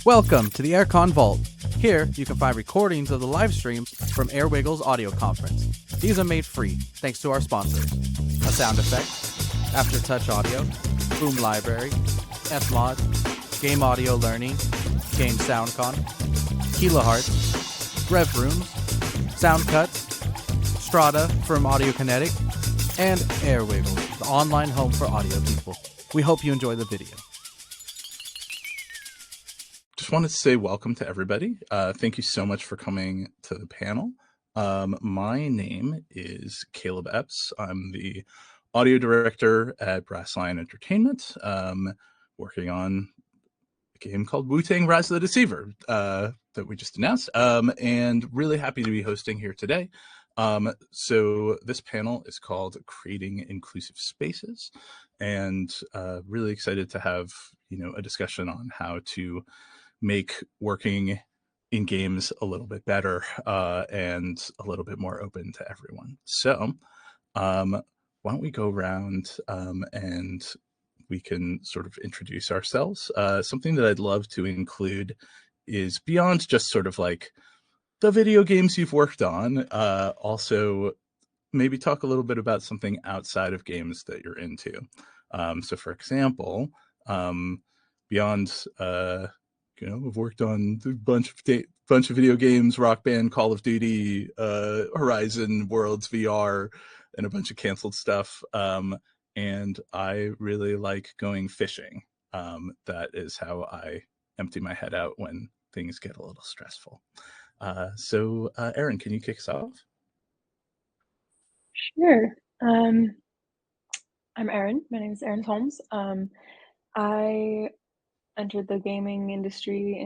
Welcome to the AirCon Vault. Here, you can find recordings of the live stream from AirWiggle's audio conference. These are made free, thanks to our sponsors. A sound effect, Aftertouch Audio, Boom Library, Fmod, Game Audio Learning, Game SoundCon, Kilohertz, Rev Rooms, Sound Cuts, Strata from Audio Kinetic, and AirWiggle, the online home for audio people. We hope you enjoy the video. Just wanted to say welcome to everybody. Thank you so much for coming to the panel. My name is Caleb Epps. I'm the audio director at Brass Lion Entertainment, working on a game called Wu-Tang Rise of the Deceiver that we just announced, and really happy to be hosting here today. So this panel is called Creating Inclusive Spaces, and really excited to have a discussion on how to make working in games a little bit better and a little bit more open to everyone. So why don't we go around and we can sort of introduce ourselves. Something that I'd love to include is beyond just sort of like the video games you've worked on, also maybe talk a little bit about something outside of games that you're into. So for example, beyond I've worked on a bunch of video games, Rock Band, Call of Duty, Horizon Worlds VR, and a bunch of canceled stuff. And I really like going fishing. That is how I empty my head out when things get a little stressful. So Erin, can you kick us off? Sure. I'm Erin. My name is Erin Holmes. I entered the gaming industry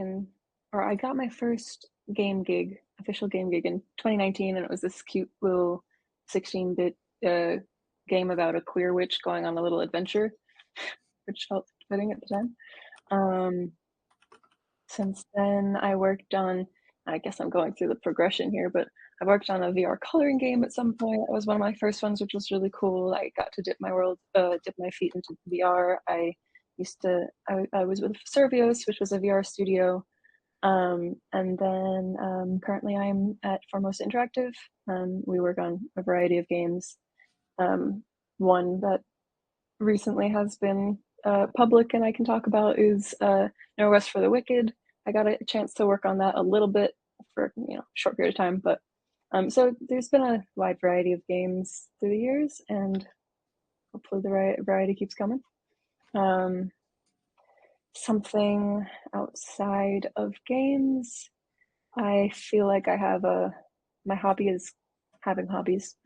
I got my first official game gig in 2019, and it was this cute little 16-bit game about a queer witch going on a little adventure, which felt fitting at the time. Since then, I worked on, I guess I'm going through the progression here, but I worked on a VR coloring game at some point. That was one of my first ones, which was really cool. I got to dip my feet into VR. I was with Servios, which was a VR studio. And then currently I'm at Foremost Interactive. We work on a variety of games. One that recently has been public and I can talk about is No Rest for the Wicked. I got a chance to work on that a little bit for a short period of time, but so there's been a wide variety of games through the years, and hopefully the variety keeps coming. Something outside of games, I feel like I have my hobby is having hobbies.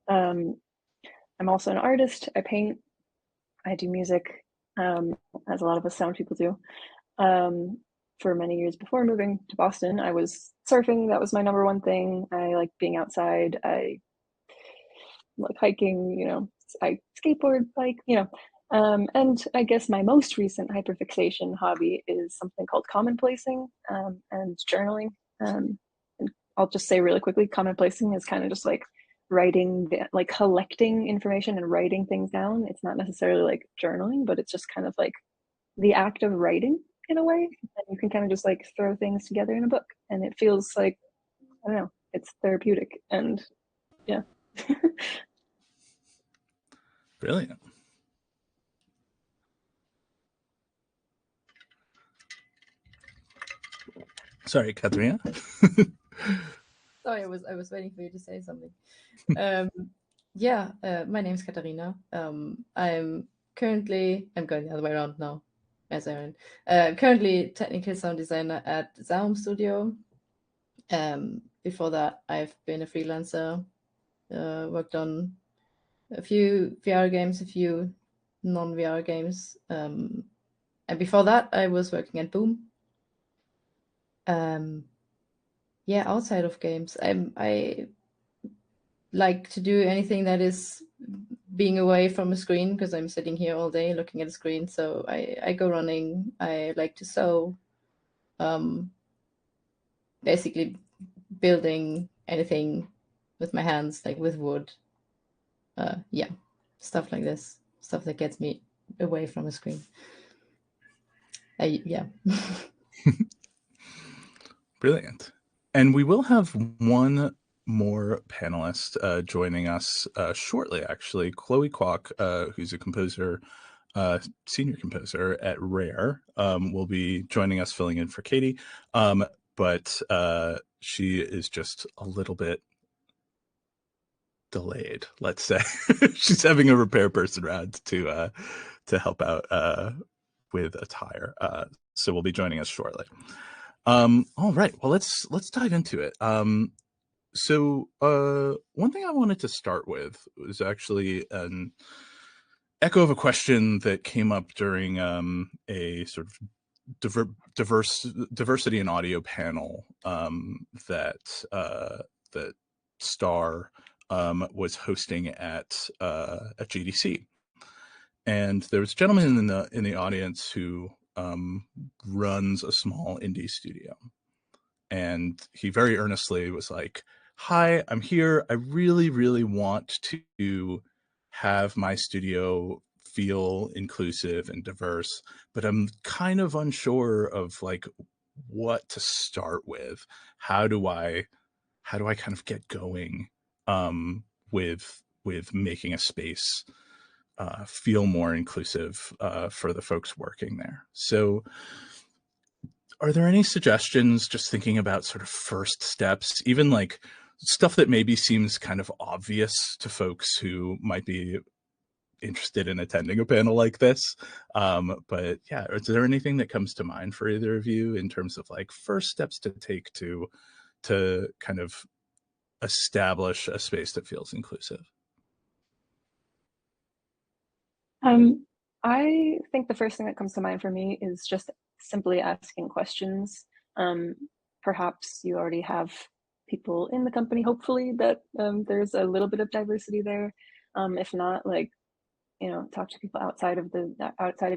I'm also an artist. I paint, I do music, as a lot of us sound people do. For many years before moving to Boston, I was surfing. That was my number one thing. I like being outside. I like hiking, I skateboard, bike, and I guess my most recent hyperfixation hobby is something called commonplacing and journaling. And I'll just say really quickly, commonplacing is kind of just like writing, like collecting information and writing things down. It's not necessarily like journaling, but it's just kind of like the act of writing in a way. And you can kind of just like throw things together in a book, and it feels like, I don't know, it's therapeutic. And yeah. Brilliant. Sorry, Katharina. Sorry, I was waiting for you to say something. My name is Katharina. I'm going the other way around now, as Erin. Currently technical sound designer at Zaum Studio. Before that, I've been a freelancer, worked on a few VR games, a few non-VR games. And before that, I was working at Boom. Outside of games, I like to do anything that is being away from a screen, because I'm sitting here all day looking at a screen. So I go running. I like to sew. Basically building anything with my hands, like with wood. Stuff like this. Stuff that gets me away from a screen. Yeah. Brilliant. And we will have one more panelist joining us shortly, actually. Kwok, who's a composer, senior composer at Rare, will be joining us, filling in for Katie. But she is just a little bit delayed, let's say. She's having a repair person around to help out with a tire. So we'll be joining us shortly. All right, well, let's dive into it. So one thing I wanted to start with was actually an echo of a question that came up during a sort of diversity in audio panel that Star was hosting at GDC, and there was a gentleman in the audience who runs a small indie studio, and he very earnestly was like, "Hi, I'm here. I really want to have my studio feel inclusive and diverse, but I'm kind of unsure of like what to start with. How do I kind of get going with making a space feel more inclusive for the folks working there?" So are there any suggestions, just thinking about sort of first steps, even like stuff that maybe seems kind of obvious to folks who might be interested in attending a panel like this? But yeah, is there anything that comes to mind for either of you in terms of like first steps to take to kind of establish a space that feels inclusive? I think the first thing that comes to mind for me is just simply asking questions. Perhaps you already have people in the company, hopefully, that there's a little bit of diversity there. If not, like, talk to people outside of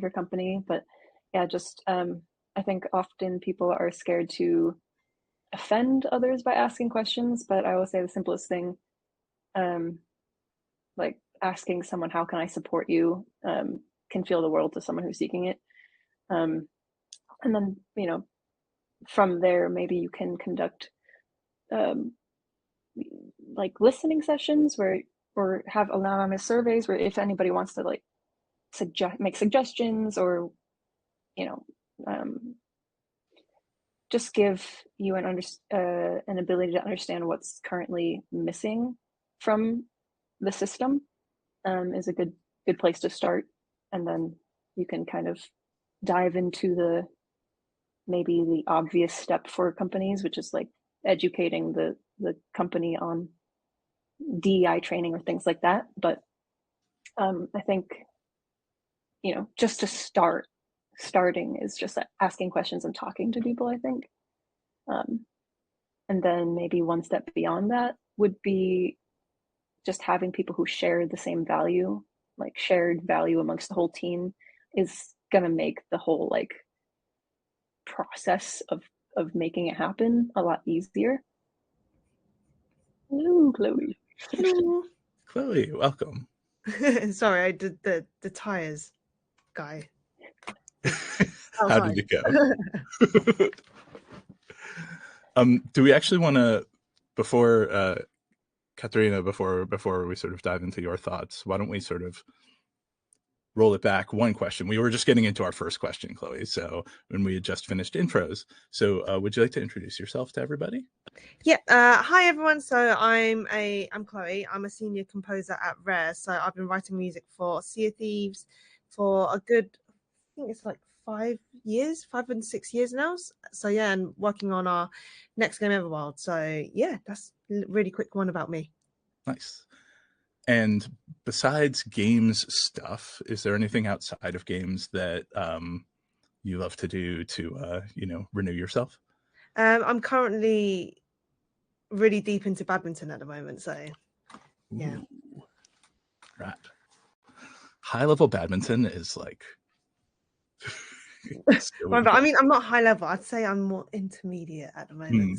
your company. But yeah, just I think often people are scared to offend others by asking questions, but I will say the simplest thing, like asking someone, "How can I support you?" can feel the world to someone who's seeking it. And then, from there, maybe you can conduct like listening sessions or have anonymous surveys where if anybody wants to like make suggestions or, just give you an ability to understand what's currently missing from the system, is a good place to start. And then you can kind of dive into maybe the obvious step for companies, which is like educating the company on DEI training or things like that. But I think, just to starting is just asking questions and talking to people, I think. And then maybe one step beyond that would be just having people who share the same value, like shared value amongst the whole team is going to make the whole like process of making it happen a lot easier. Hello, Chloe. Hello. Chloe, welcome. Sorry, I did the tires guy. How did it go? Do we actually want to, before Katharina, before we sort of dive into your thoughts, why don't we sort of roll it back one question? We were just getting into our first question, Chloe, so when we had just finished intros. So would you like to introduce yourself to everybody? Yeah. Hi everyone. So I'm Chloe. I'm a senior composer at Rare. So I've been writing music for Sea of Thieves for a good, I think it's like 5 and 6 years now. So yeah, and working on our next game, Everwild. So yeah, that's a really quick one about me. Nice. And besides games stuff, is there anything outside of games that you love to do to renew yourself? I'm currently really deep into badminton at the moment, so yeah. Ooh, right. High level badminton is like so Well, I mean, I'm not high level. I'd say I'm more intermediate at the moment.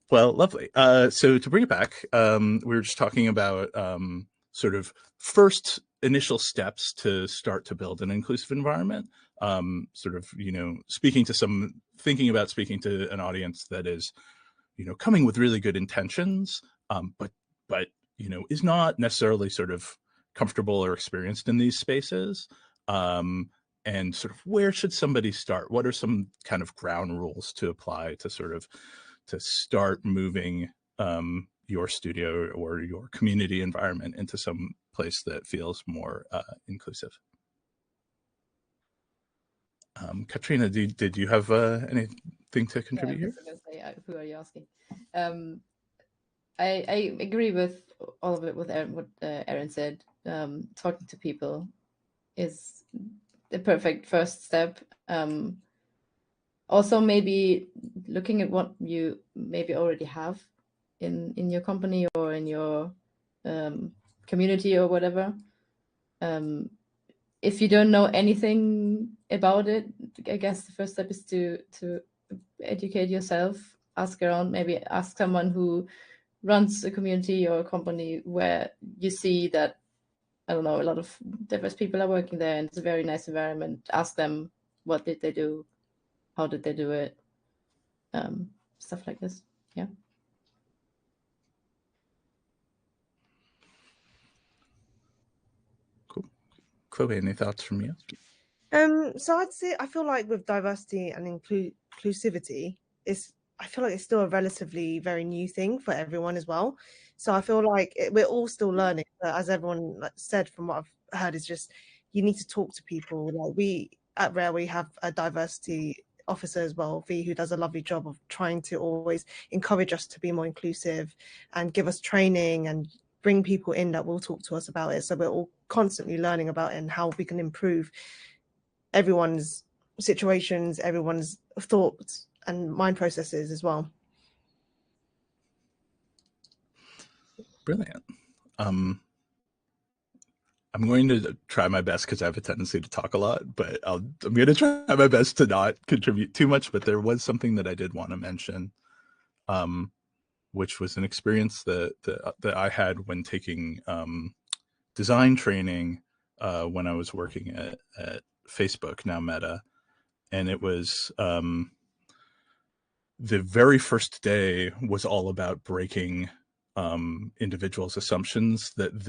Well, lovely. So to bring it back, we were just talking about sort of first initial steps to start to build an inclusive environment. sort of, thinking about speaking to an audience that is, coming with really good intentions, but is not necessarily sort of comfortable or experienced in these spaces. And sort of where should somebody start? What are some kind of ground rules to apply to sort of to start moving your studio or your community environment into some place that feels more inclusive? Katharina, did you have anything to contribute here? I was gonna say, who are you asking? I agree with all of it with what Erin said. Talking to people is the perfect first step. Also, maybe looking at what you maybe already have in your company or in your community or whatever. If you don't know anything about it, I guess the first step is to educate yourself, ask around, maybe ask someone who runs a community or a company where you see that, I don't know, a lot of diverse people are working there and it's a very nice environment. Ask them, what did they do? How did they do it? Stuff like this. Yeah. Cool. Chloe, any thoughts from you? So I'd say I feel like with diversity and inclusivity, I feel like it's still a relatively very new thing for everyone as well. So I feel like we're all still learning. But as everyone said, from what I've heard, is just you need to talk to people. Like we at Rare, we have a diversity officer as well, V, who does a lovely job of trying to always encourage us to be more inclusive and give us training and bring people in that will talk to us about it. So we're all constantly learning about it and how we can improve everyone's situations, everyone's thoughts and mind processes as well. Brilliant. I'm going to try my best because I have a tendency to talk a lot, but I'm going to try my best to not contribute too much. But there was something that I did want to mention, which was an experience that I had when taking design training when I was working at Facebook, now Meta. And it was the very first day was all about breaking individuals' assumptions that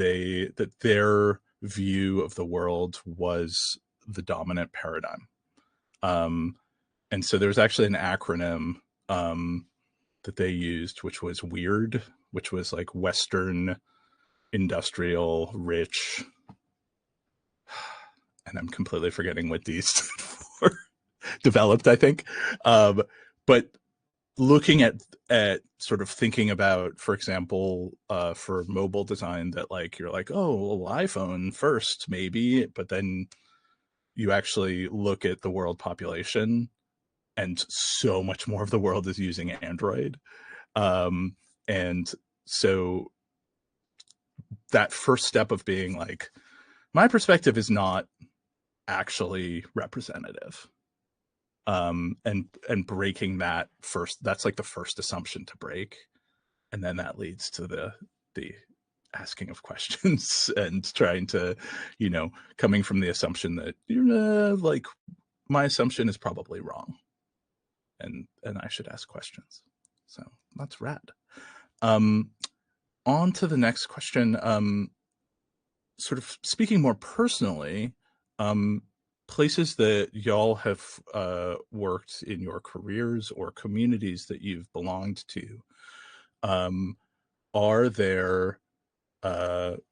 their view of the world was the dominant paradigm. And so there's actually an acronym that they used, which was WEIRD, which was like Western, Industrial, Rich, and I'm completely forgetting what these stood for. Developed, I think. But looking at sort of thinking about, for example, for mobile design, that like you're like, oh, well, iPhone first maybe, but then you actually look at the world population and so much more of the world is using Android. And so that first step of being like, my perspective is not actually representative. And breaking that first, that's like the first assumption to break. And then that leads to the asking of questions and trying to, coming from the assumption that, like, my assumption is probably wrong. And I should ask questions. So that's rad. On to the next question. Sort of speaking more personally, places that y'all have worked in your careers or communities that you've belonged to, are there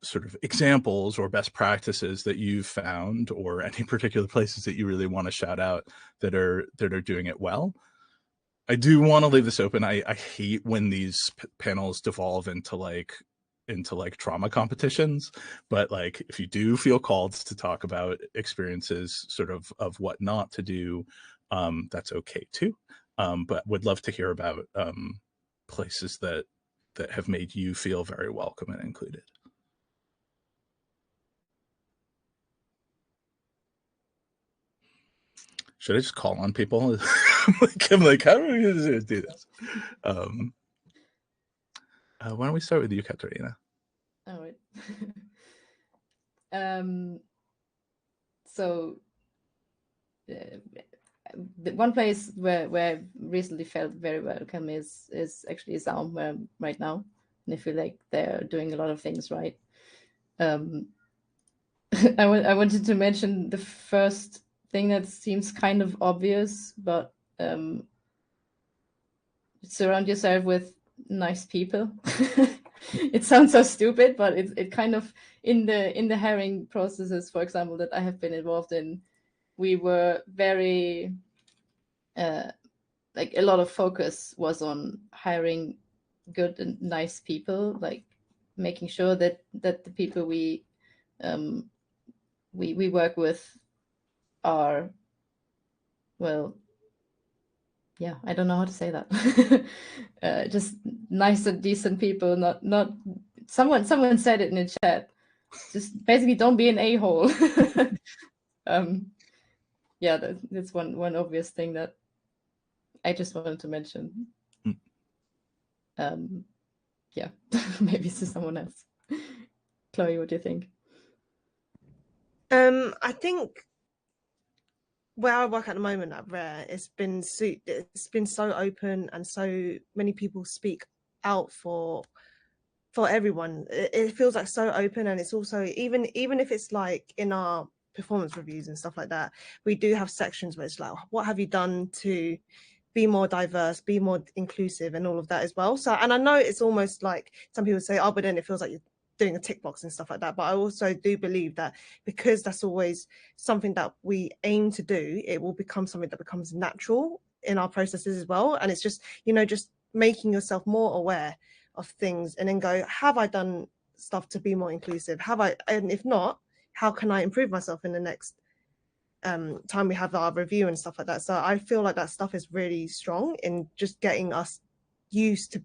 sort of examples or best practices that you've found, or any particular places that you really want to shout out that are doing it well? I do want to leave this open. I hate when these panels devolve into like trauma competitions, but like if you do feel called to talk about experiences sort of what not to do, that's okay too. But would love to hear about places that have made you feel very welcome and included. Should I just call on people? I'm like, how are we going to do this? Why don't we start with you, Katharina? All right. So the one place where I recently felt very welcome is actually Zaum, where I'm right now, and I feel like they're doing a lot of things right. I wanted to mention the first thing that seems kind of obvious, but surround yourself with nice people. It sounds so stupid, but it kind of in the hiring processes, for example, that I have been involved in, we were very like a lot of focus was on hiring good and nice people, like making sure that the people we work with are, well, yeah, I don't know how to say that. Just nice and decent people, not someone said it in the chat. Just basically don't be an a-hole. Yeah, that's one obvious thing that I just wanted to mention. Yeah, maybe to someone else. Chloe, what do you think? I think where I work at the moment at Rare, it's been so open, and so many people speak out for everyone. It feels like so open, and it's also even if it's like in our performance reviews and stuff like that, we do have sections where it's like, what have you done to be more diverse, be more inclusive, and all of that as well. So, and I know it's almost like some people say, oh, but then it feels like you're doing a tick box and stuff like that. But I also do believe that because that's always something that we aim to do, it will become something that becomes natural in our processes as well. And it's just, just making yourself more aware of things, and then go, have I done stuff to be more inclusive? And if not, how can I improve myself in the next time we have our review and stuff like that? So I feel like that stuff is really strong in just getting us used to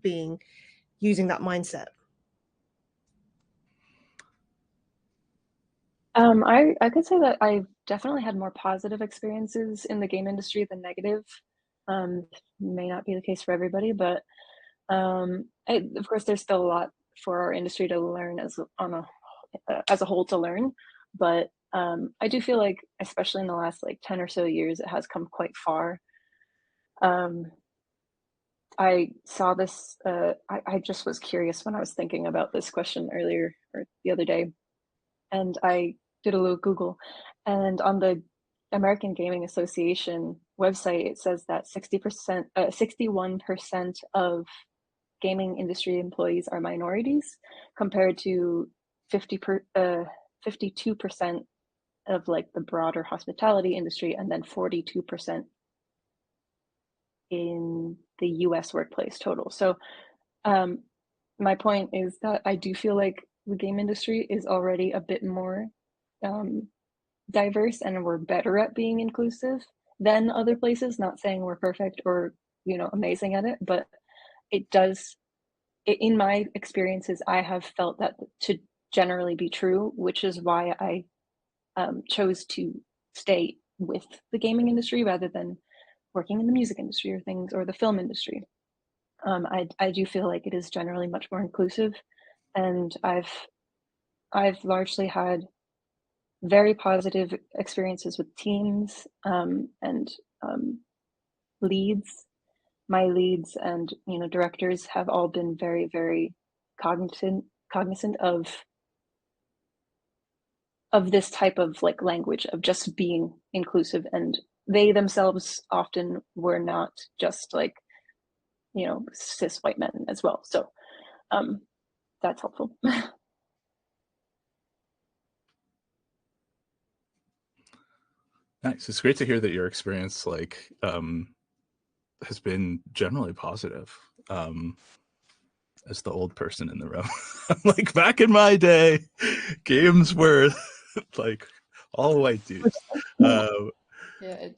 using that mindset. I could say that I've definitely had more positive experiences in the game industry than negative. May not be the case for everybody, but of course, there's still a lot for our industry to learn as a whole to learn. But I do feel like, especially in the last like 10 or so years, it has come quite far. I saw this. I just was curious when I was thinking about this question earlier or the other day, and I did a little Google, and on the American Gaming Association website, it says that 61% of gaming industry employees are minorities, compared to 52% of like the broader hospitality industry, and then 42% in the US workplace total. So my point is that I do feel like the game industry is already a bit more diverse, and we're better at being inclusive than other places. Not saying we're perfect or amazing at it, but in my experiences, I have felt that to generally be true, which is why I chose to stay with the gaming industry rather than working in the music industry or things, or the film industry. I do feel like it is generally much more inclusive, and I've largely had very positive experiences with teams and leads. My leads and directors have all been very, very cognizant of this type of like language of just being inclusive, and they themselves often were not just like cis white men as well. So that's helpful. Nice. It's great to hear that your experience has been generally positive. As the old person in the room, like back in my day, games were like all white dudes. Yeah,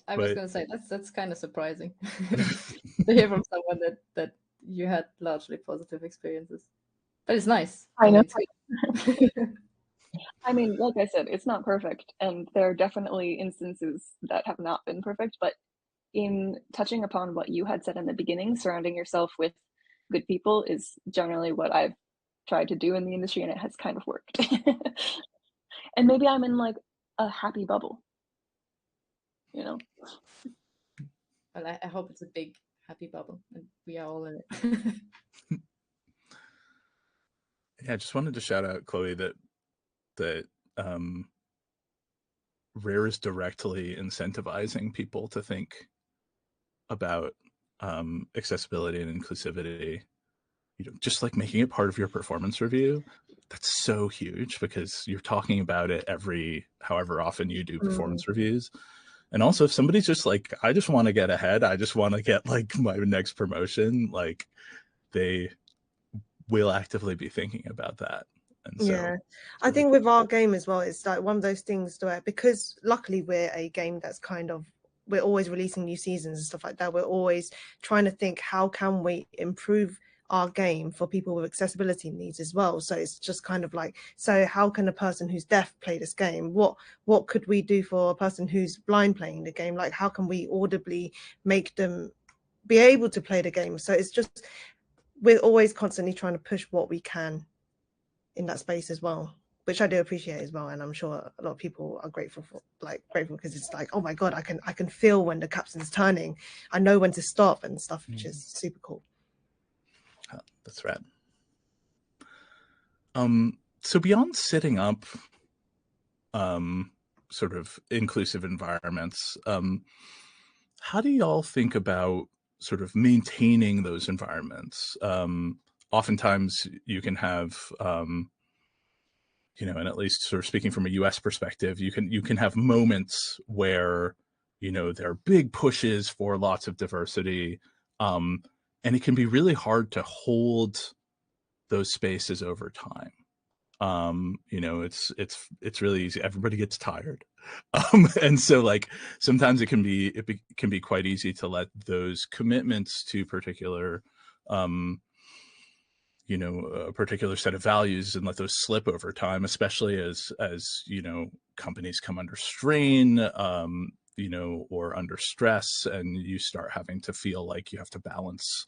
I was gonna say that's kind of surprising to hear from someone that you had largely positive experiences. But it's nice. I know. It's I mean, like I said, it's not perfect, and there are definitely instances that have not been perfect, but in touching upon what you had said in the beginning, surrounding yourself with good people is generally what I've tried to do in the industry, and it has kind of worked. And maybe I'm in like a happy bubble. you know. Well, I hope it's a big happy bubble and we are all in it. Yeah, I just wanted to shout out Chloe that Rare is directly incentivizing people to think about accessibility and inclusivity, just like making it part of your performance review. That's so huge because you're talking about it however often you do performance reviews. And also if somebody's just like, I just want to get ahead, I just want to get like my next promotion, like they will actively be thinking about that. And so yeah, I think with our game as well, it's like one of those things where, because luckily we're a game that's we're always releasing new seasons and stuff like that. We're always trying to think, how can we improve our game for people with accessibility needs as well? So it's just kind of like, so how can a person who's deaf play this game? What could we do for a person who's blind playing the game? Like, how can we audibly make them be able to play the game? So it's just, we're always constantly trying to push what we can in that space as well, which I do appreciate as well, and I'm sure a lot of people are grateful because it's like, oh my god, I can feel when the captain's turning, I know when to stop and stuff, which is super cool. Oh, that's rad. So beyond setting up sort of inclusive environments, how do y'all think about sort of maintaining those environments? Oftentimes you can have and at least sort of speaking from a US perspective, you can have moments where there are big pushes for lots of diversity, and it can be really hard to hold those spaces over time. It's really easy. Everybody gets tired. And so like sometimes it can be quite easy to let those commitments to particular a particular set of values and let those slip over time, especially as companies come under strain, or under stress, and you start having to feel like you have to balance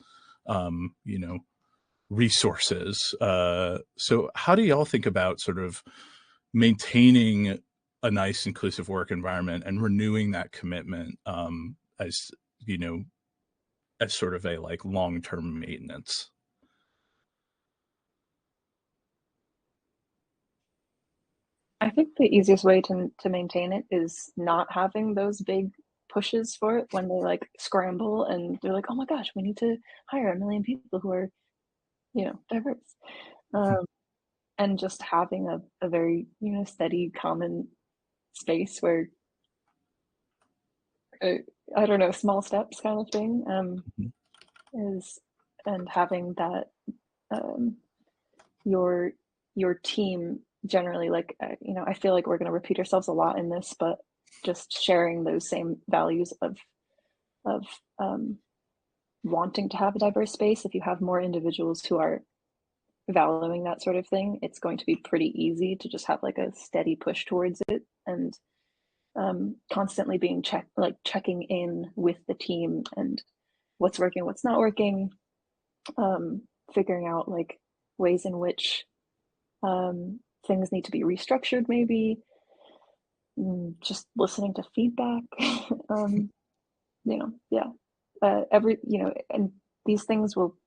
resources. So how do y'all think about sort of maintaining a nice inclusive work environment and renewing that commitment as as sort of a like long-term maintenance? I think the easiest way to maintain it is not having those big pushes for it when they like scramble and they're like, oh my gosh, we need to hire 1 million people who are, diverse. And just having a very, steady, common space where, I don't know, small steps kind of thing is, and having that your team generally, like, I feel like we're going to repeat ourselves a lot in this, but just sharing those same values of wanting to have a diverse space. If you have more individuals who are valuing that sort of thing, it's going to be pretty easy to just have like a steady push towards it, and constantly being checking in with the team and what's working, what's not working, figuring out like ways in which things need to be restructured, maybe just listening to feedback. And these things will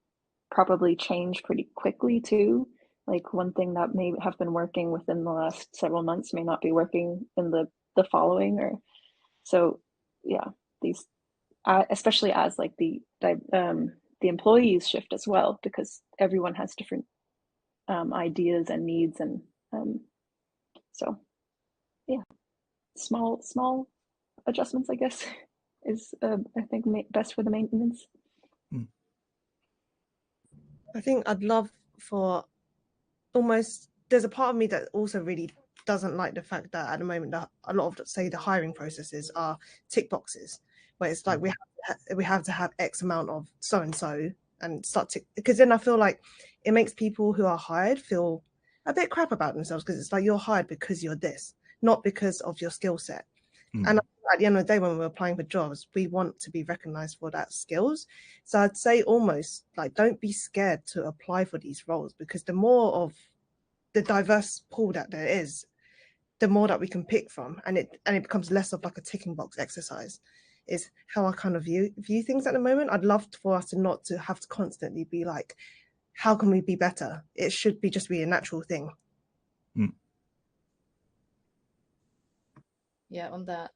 probably change pretty quickly too. Like one thing that may have been working within the last several months may not be working in the following, or so. Yeah, these especially as like the employees shift as well, because everyone has different ideas and needs, and so yeah, small adjustments, I guess, is I think best for the maintenance. I think I'd love for almost, there's a part of me that also really doesn't like the fact that at the moment that a lot of, say, the hiring processes are tick boxes, where it's like we have to have X amount of so and so and start to, because then I feel like it makes people who are hired feel a bit crap about themselves, because it's like you're hired because you're this, not because of your skill set. And at the end of the day, when we're applying for jobs, we want to be recognized for that skills. So I'd say almost like, don't be scared to apply for these roles, because the more of the diverse pool that there is, the more that we can pick from, and it becomes less of like a ticking box exercise, is how I kind of view things at the moment. I'd love for us to not to have to constantly be like, how can we be better? It should be just be a natural thing. Yeah, on that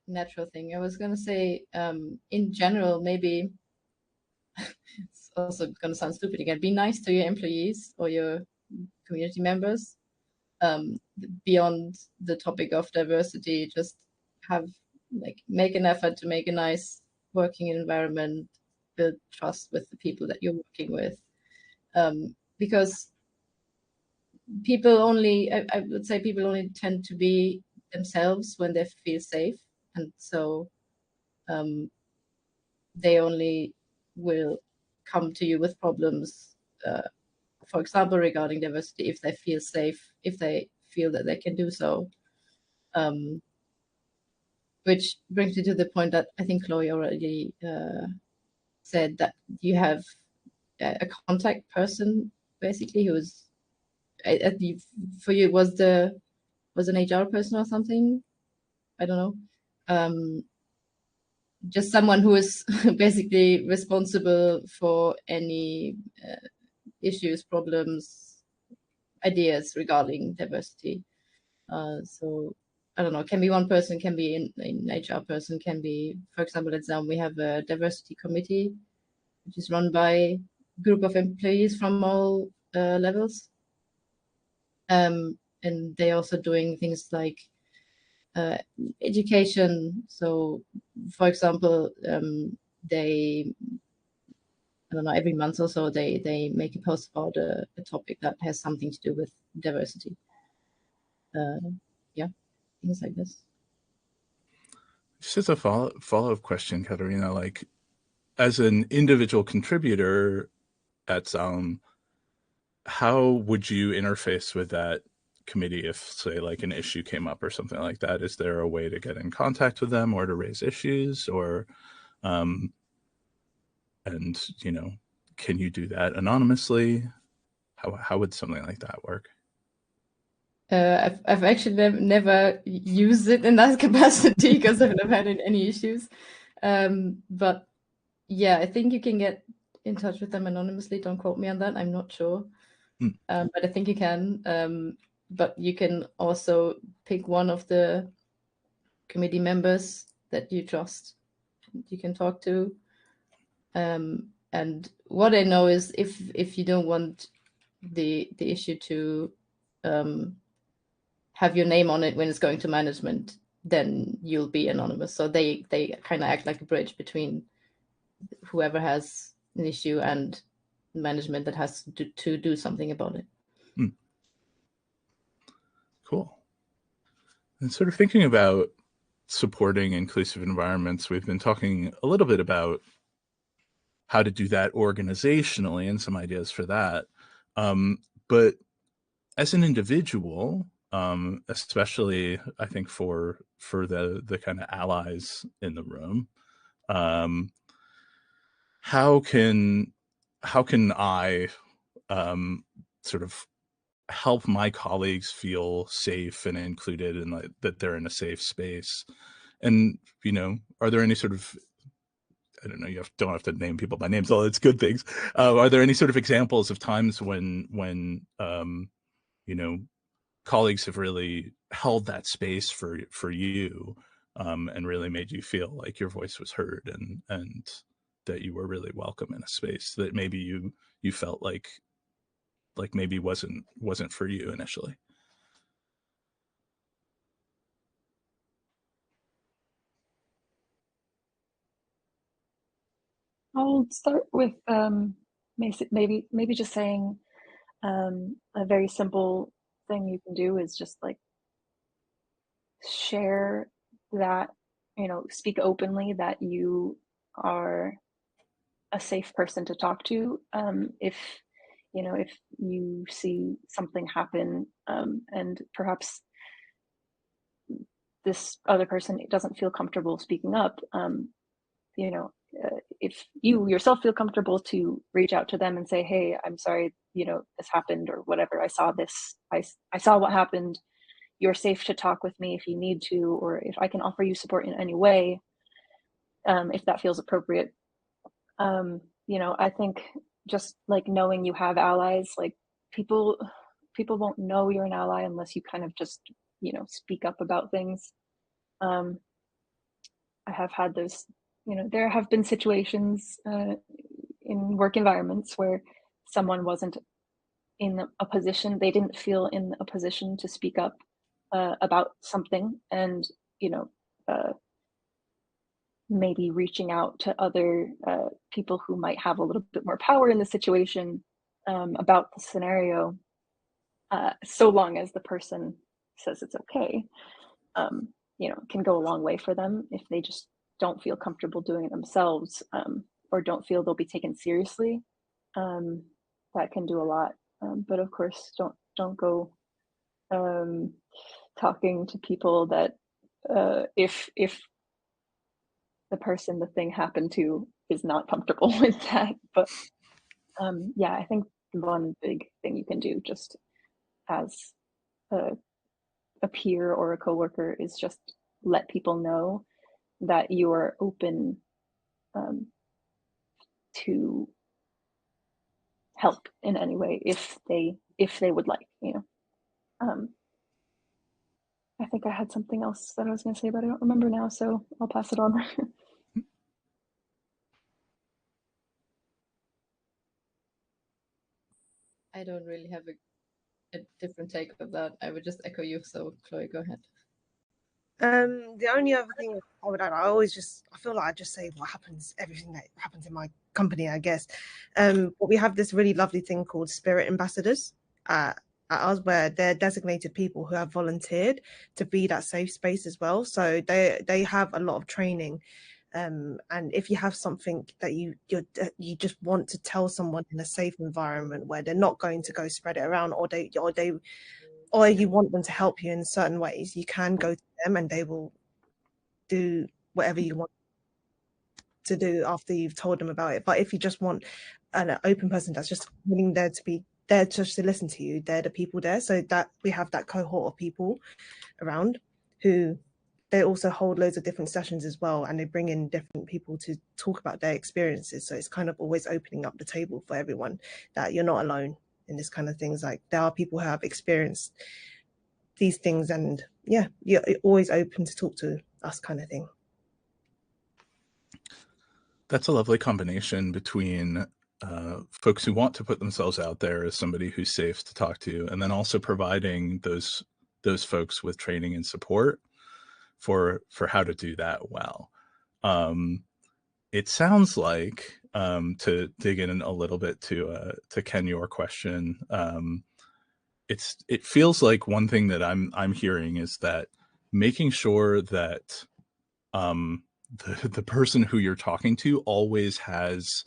natural thing, I was gonna say, in general, maybe it's also gonna sound stupid again. Be nice to your employees or your community members. Beyond the topic of diversity, just make an effort to make a nice working environment, build trust with the people that you're working with, because people only, I would say, people only tend to be themselves when they feel safe, and so they only will come to you with problems, for example, regarding diversity, if they feel safe, if they feel that they can do so. Which brings me to the point that I think Chloe already said, that you have a contact person, basically, who's for you was an HR person or something. I don't know. Just someone who is basically responsible for any issues, problems, ideas regarding diversity. So I don't know, can be one person, can be an HR person, can be, for example, at Zoom, we have a diversity committee, which is run by a group of employees from all levels. And they're also doing things like education. So, for example, they, I don't know, every month or so, they make a post about a topic that has something to do with diversity. Yeah, things like this. Just as a follow-up question, Katharina, like as an individual contributor at Zaum, how would you interface with that committee if, say, like an issue came up or something like that? Is there a way to get in contact with them or to raise issues, or and can you do that anonymously? How would something like that work? I've actually never used it in that capacity because I've never had any issues. But yeah, I think you can get in touch with them anonymously. Don't quote me on that. I'm not sure. But I think you can. But you can also pick one of the committee members that you trust, you can talk to. And what I know is if you don't want the issue to have your name on it when it's going to management, then you'll be anonymous. So they kind of act like a bridge between whoever has an issue and management that has to do something about it. Cool. And sort of thinking about supporting inclusive environments, we've been talking a little bit about how to do that organizationally and some ideas for that. But as an individual, especially I think for the kind of allies in the room, how can I sort of help my colleagues feel safe and included, and like that they're in a safe space? And are there any sort of, I don't know, don't have to name people by names, all it's good things. Are there any sort of examples of times when colleagues have really held that space for you, and really made you feel like your voice was heard, and that you were really welcome in a space that maybe you felt like maybe wasn't for you initially? I'll start with maybe just saying a very simple thing you can do is just like share that, speak openly that you are a safe person to talk to. If you see something happen, and perhaps this other person doesn't feel comfortable speaking up, if you yourself feel comfortable to reach out to them and say, hey, I'm sorry, this happened or whatever, I saw this, I saw what happened, you're safe to talk with me if you need to, or if I can offer you support in any way, if that feels appropriate. You know, I think just like knowing you have allies, like people won't know you're an ally unless you kind of just, you know, speak up about things. I have had those, you know, there have been situations in work environments where someone wasn't in a position, they didn't feel in a position to speak up about something, and, you know, maybe reaching out to other people who might have a little bit more power in the situation about the scenario, so long as the person says it's okay, you know, can go a long way for them if they just don't feel comfortable doing it themselves, or don't feel they'll be taken seriously. That can do a lot. But of course, don't go talking to people that if the thing happened to is not comfortable with that. But yeah, I think one big thing you can do just as a peer or a coworker is just let people know that you are open to help in any way if they would like, you know. I think I had something else that I was going to say, but I don't remember now, so I'll pass it on. I don't really have a different take of that. I would just echo you. So Chloe, go ahead. The only other thing I would add, I feel like I just say what happens, everything that happens in my company, I guess. But we have this really lovely thing called spirit ambassadors at us, where they're designated people who have volunteered to be that safe space as well. So they have a lot of training. And if you have something that you just want to tell someone in a safe environment where they're not going to go spread it around, or you want them to help you in certain ways, you can go to them and they will do whatever you want to do after you've told them about it. But if you just want an open person that's just willing there to be there just to listen to you, they're the people there. So that we have that cohort of people around who they also hold loads of different sessions as well, and they bring in different people to talk about their experiences. So it's kind of always opening up the table for everyone that you're not alone in this kind of things. Like there are people who have experienced these things, and yeah, you're always open to talk to us, kind of thing. That's a lovely combination between folks who want to put themselves out there as somebody who's safe to talk to, and then also providing those folks with training and support for how to do that well. It sounds like, to dig in a little bit to Ken, your question, it feels like one thing that I'm hearing is that making sure that the person who you're talking to always has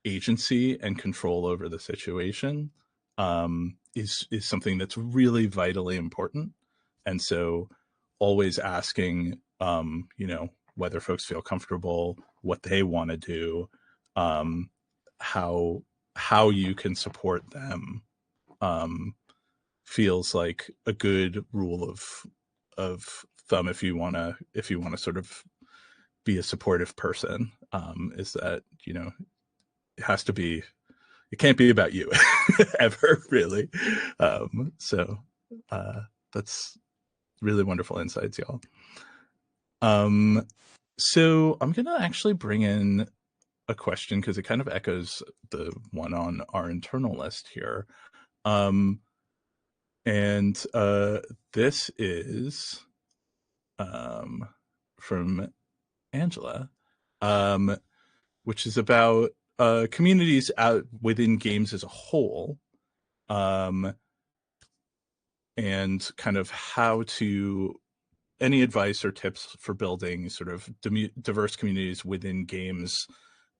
agency and control over the situation is something that's really vitally important. And so always asking, you know, whether folks feel comfortable, what they want to do, how you can support them, feels like a good rule of thumb if you want to sort of be a supportive person, is that, you know, it can't be about you ever, really. So that's really wonderful insights, y'all. So I'm gonna actually bring in a question because it kind of echoes the one on our internal list here. And this is from Angela, which is about communities out within games as a whole, and kind of how to, any advice or tips for building sort of diverse communities within games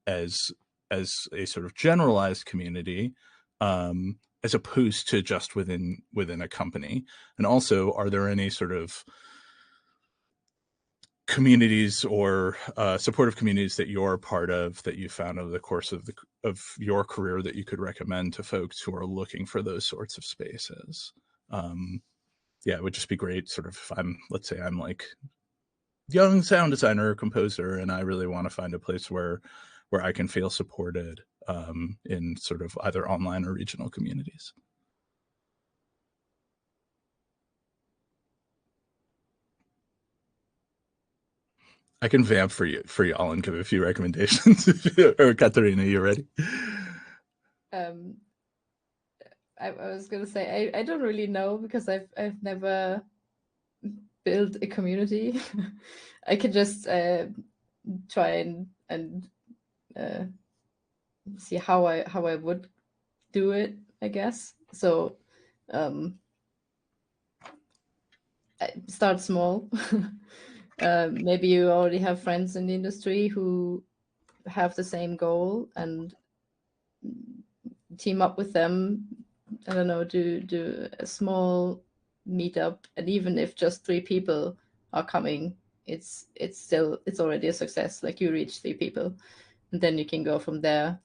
as a sort of generalized community, as opposed to just within a company. And also, are there any sort of communities or supportive communities that you're part of that you found over the course of your career that you could recommend to folks who are looking for those sorts of spaces? yeah, it would just be great sort of if let's say I'm like young sound designer or composer, and I really want to find a place where I can feel supported in sort of either online or regional communities. I can vamp for y'all and give a few recommendations. Or Katharina, you ready? I was gonna say I don't really know, because I've never built a community. I can just try and see how I would do it, I guess. So start small. Maybe you already have friends in the industry who have the same goal, and team up with them. I don't know, do a small meetup, and even if just 3 people are coming, it's already a success. Like, you reach 3 people, and then you can go from there.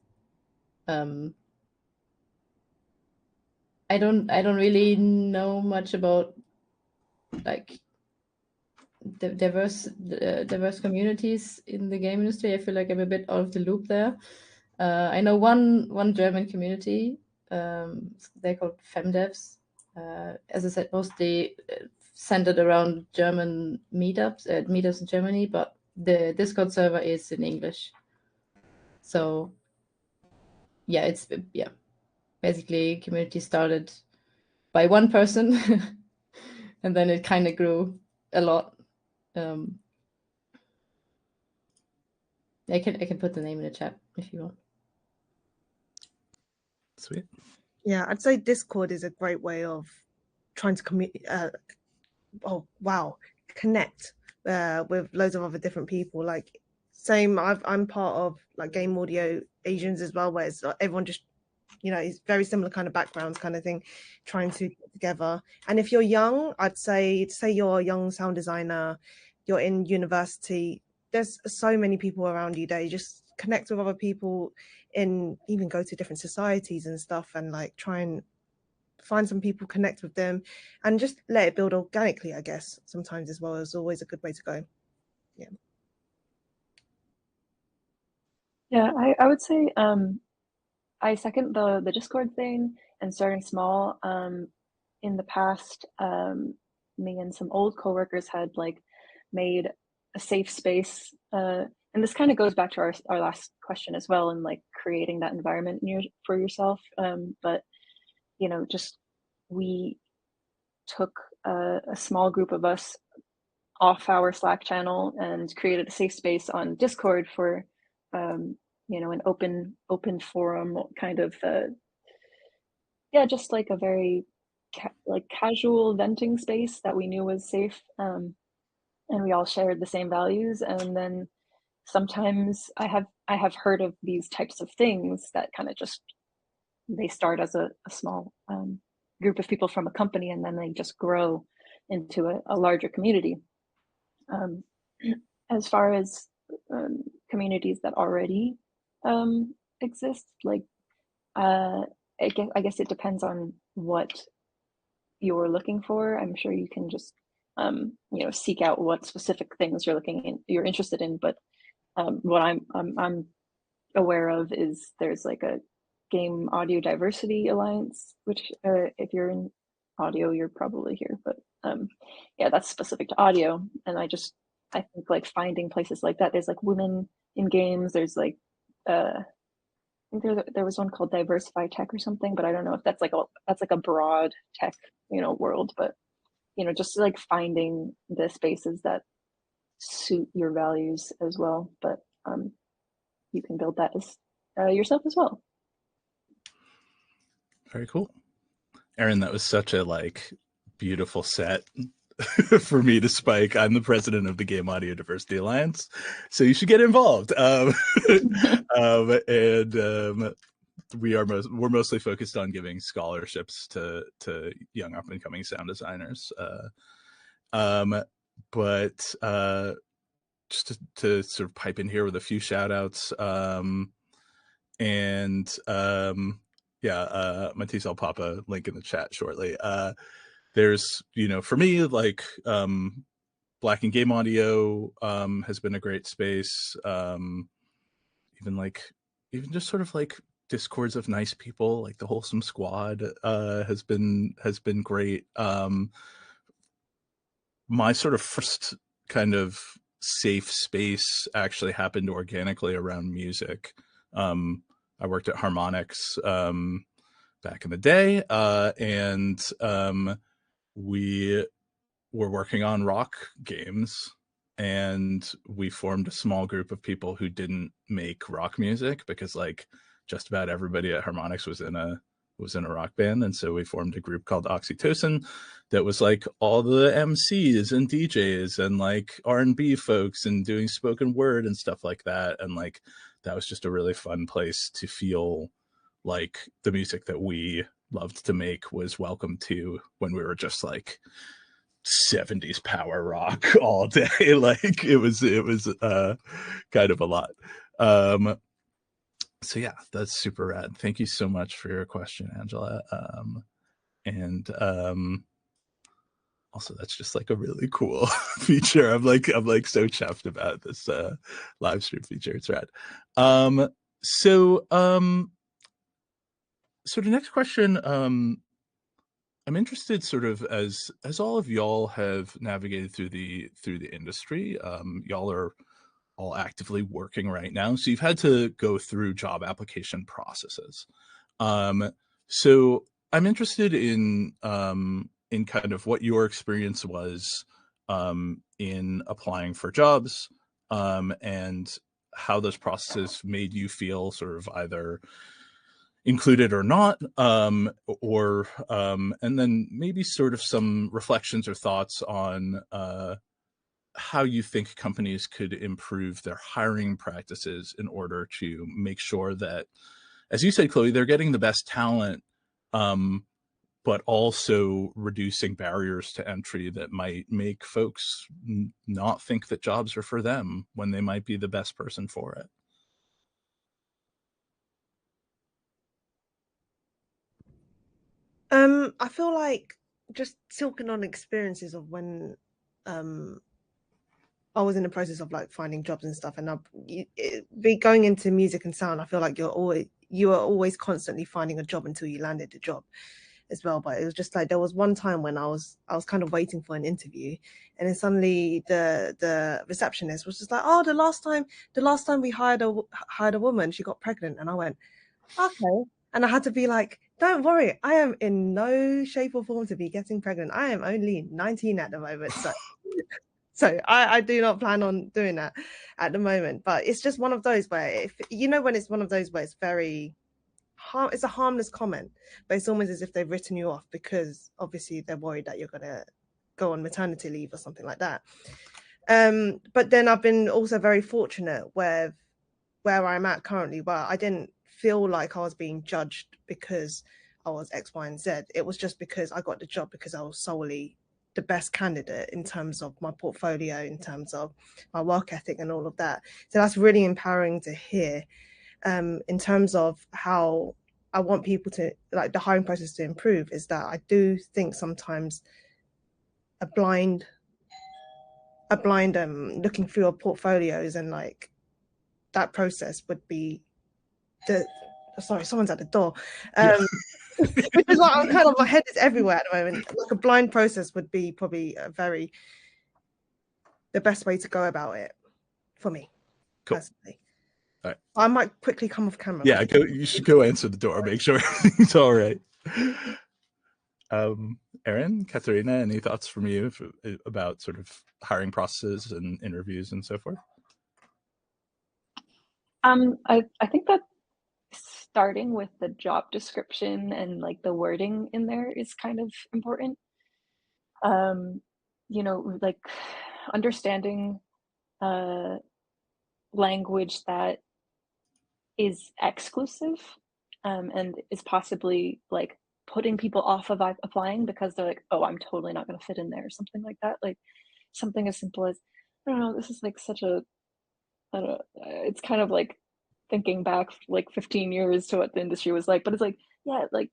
I don't really know much about like the diverse communities in the game industry. I feel like I'm a bit out of the loop there. I know one German community. They're called femdevs. As I said, mostly centered around German meetups in Germany, but the Discord server is in English. So yeah, it's basically community started by one person, and then it kind of grew a lot. I can put the name in the chat if you want. Sweet. Yeah, I'd say Discord is a great way of trying to connect with loads of other different people. Like, same, I'm part of like Game Audio Asians as well, where it's everyone just, it's very similar kind of backgrounds kind of thing, trying to get together. And if you're young, I'd say you're a young sound designer, you're in university, there's so many people around you there. You just connect with other people, and even go to different societies and stuff, and like try and find some people, connect with them, and just let it build organically, I guess, sometimes as well. Is always a good way to go. Yeah, I would say I second the Discord thing and starting small. In the past, me and some old coworkers had like made a safe space, and this kind of goes back to our last question as well, and like creating that environment for yourself. But just we took a small group of us off our Slack channel and created a safe space on Discord for an open forum kind of just like a very casual venting space that we knew was safe, and we all shared the same values. And then sometimes I have heard of these types of things that kind of just they start as a small group of people from a company, and then they just grow into a larger community. As far as communities that already exist, like I guess it depends on what you're looking for. I'm sure you can just seek out what specific things you're interested in. But what I'm aware of is there's like a Game Audio Diversity Alliance, which if you're in audio, you're probably here. But that's specific to audio. And I think like finding places like that. There's like women in games. There's like I think there was one called Diversify Tech or something, but I don't know if that's like a broad tech world. But just like finding the spaces that suit your values as well. But you can build that as yourself as well. Very cool. Erin, that was such a beautiful set for me to spike. I'm the president of the Game Audio Diversity Alliance, so you should get involved. We're mostly focused on giving scholarships to young up and coming sound designers. But just to sort of pipe in here with a few shout outs. Matisse, I'll pop a link in the chat shortly. there's, for me, like Black and Game Audio has been a great space. Even just sort of like discords of nice people, like the Wholesome Squad has been great. My sort of first kind of safe space actually happened organically around music. I worked at Harmonix back in the day, and we were working on rock games, and we formed a small group of people who didn't make rock music, because like just about everybody at Harmonix was in a rock band. And so we formed a group called Oxytocin that was like all the MCs and DJs and like R&B folks and doing spoken word and stuff like that. And like that was just a really fun place to feel like the music that we loved to make was welcome to, when we were just like 70s power rock all day. Like it was kind of a lot. So yeah, that's super rad. Thank you so much for your question, Angela. And also that's just like a really cool feature. I'm like so chuffed about this live stream feature. It's rad. So the next question, I'm interested, sort of as all of y'all have navigated through the industry, y'all are all actively working right now, so you've had to go through job application processes. So I'm interested in kind of what your experience was in applying for jobs, and how those processes made you feel sort of either included or not, or and then maybe sort of some reflections or thoughts on how you think companies could improve their hiring practices in order to make sure that, as you said, Chloe, they're getting the best talent, but also reducing barriers to entry that might make folks not think that jobs are for them when they might be the best person for it. I feel like just talking on experiences of when I was in the process of like finding jobs and stuff, and be going into music and sound, I feel like you are always constantly finding a job until you landed the job as well. But it was just like there was one time when I was kind of waiting for an interview, and then suddenly the receptionist was just like, "Oh, the last time we hired a woman, she got pregnant," and I went, "Okay," and I had to be like, "Don't worry, I am in no shape or form to be getting pregnant. I am only 19 at the moment, so." So I do not plan on doing that at the moment. But it's just one of those where, if when it's one of those where it's it's a harmless comment, but it's almost as if they've written you off because obviously they're worried that you're going to go on maternity leave or something like that. But then I've been also very fortunate where I'm at currently, where I didn't feel like I was being judged because I was X, Y, and Z. It was just because I got the job because I was solely the best candidate in terms of my portfolio, in terms of my work ethic and all of that. So that's really empowering to hear. In terms of how I want people to, like, the hiring process to improve, is that I do think sometimes a blind looking through your portfolios and like that process would be sorry, someone's at the door. Which is like, I'm kind of, my head is everywhere at the moment. Like a blind process would be probably the best way to go about it for me, Cool. personally. All right. I might quickly come off camera. Yeah, you should go answer the door, make sure everything's all right. Erin, Katharina, any thoughts from you about sort of hiring processes and interviews and so forth? I think that starting with the job description and like the wording in there is kind of important. Like understanding language that is exclusive, and is possibly like putting people off of applying because they're like, oh, I'm totally not going to fit in there, or something like that. Like something as simple as, I don't know, this is like such a, I don't know, it's kind of like thinking back like 15 years to what the industry was like, but it's like, yeah, like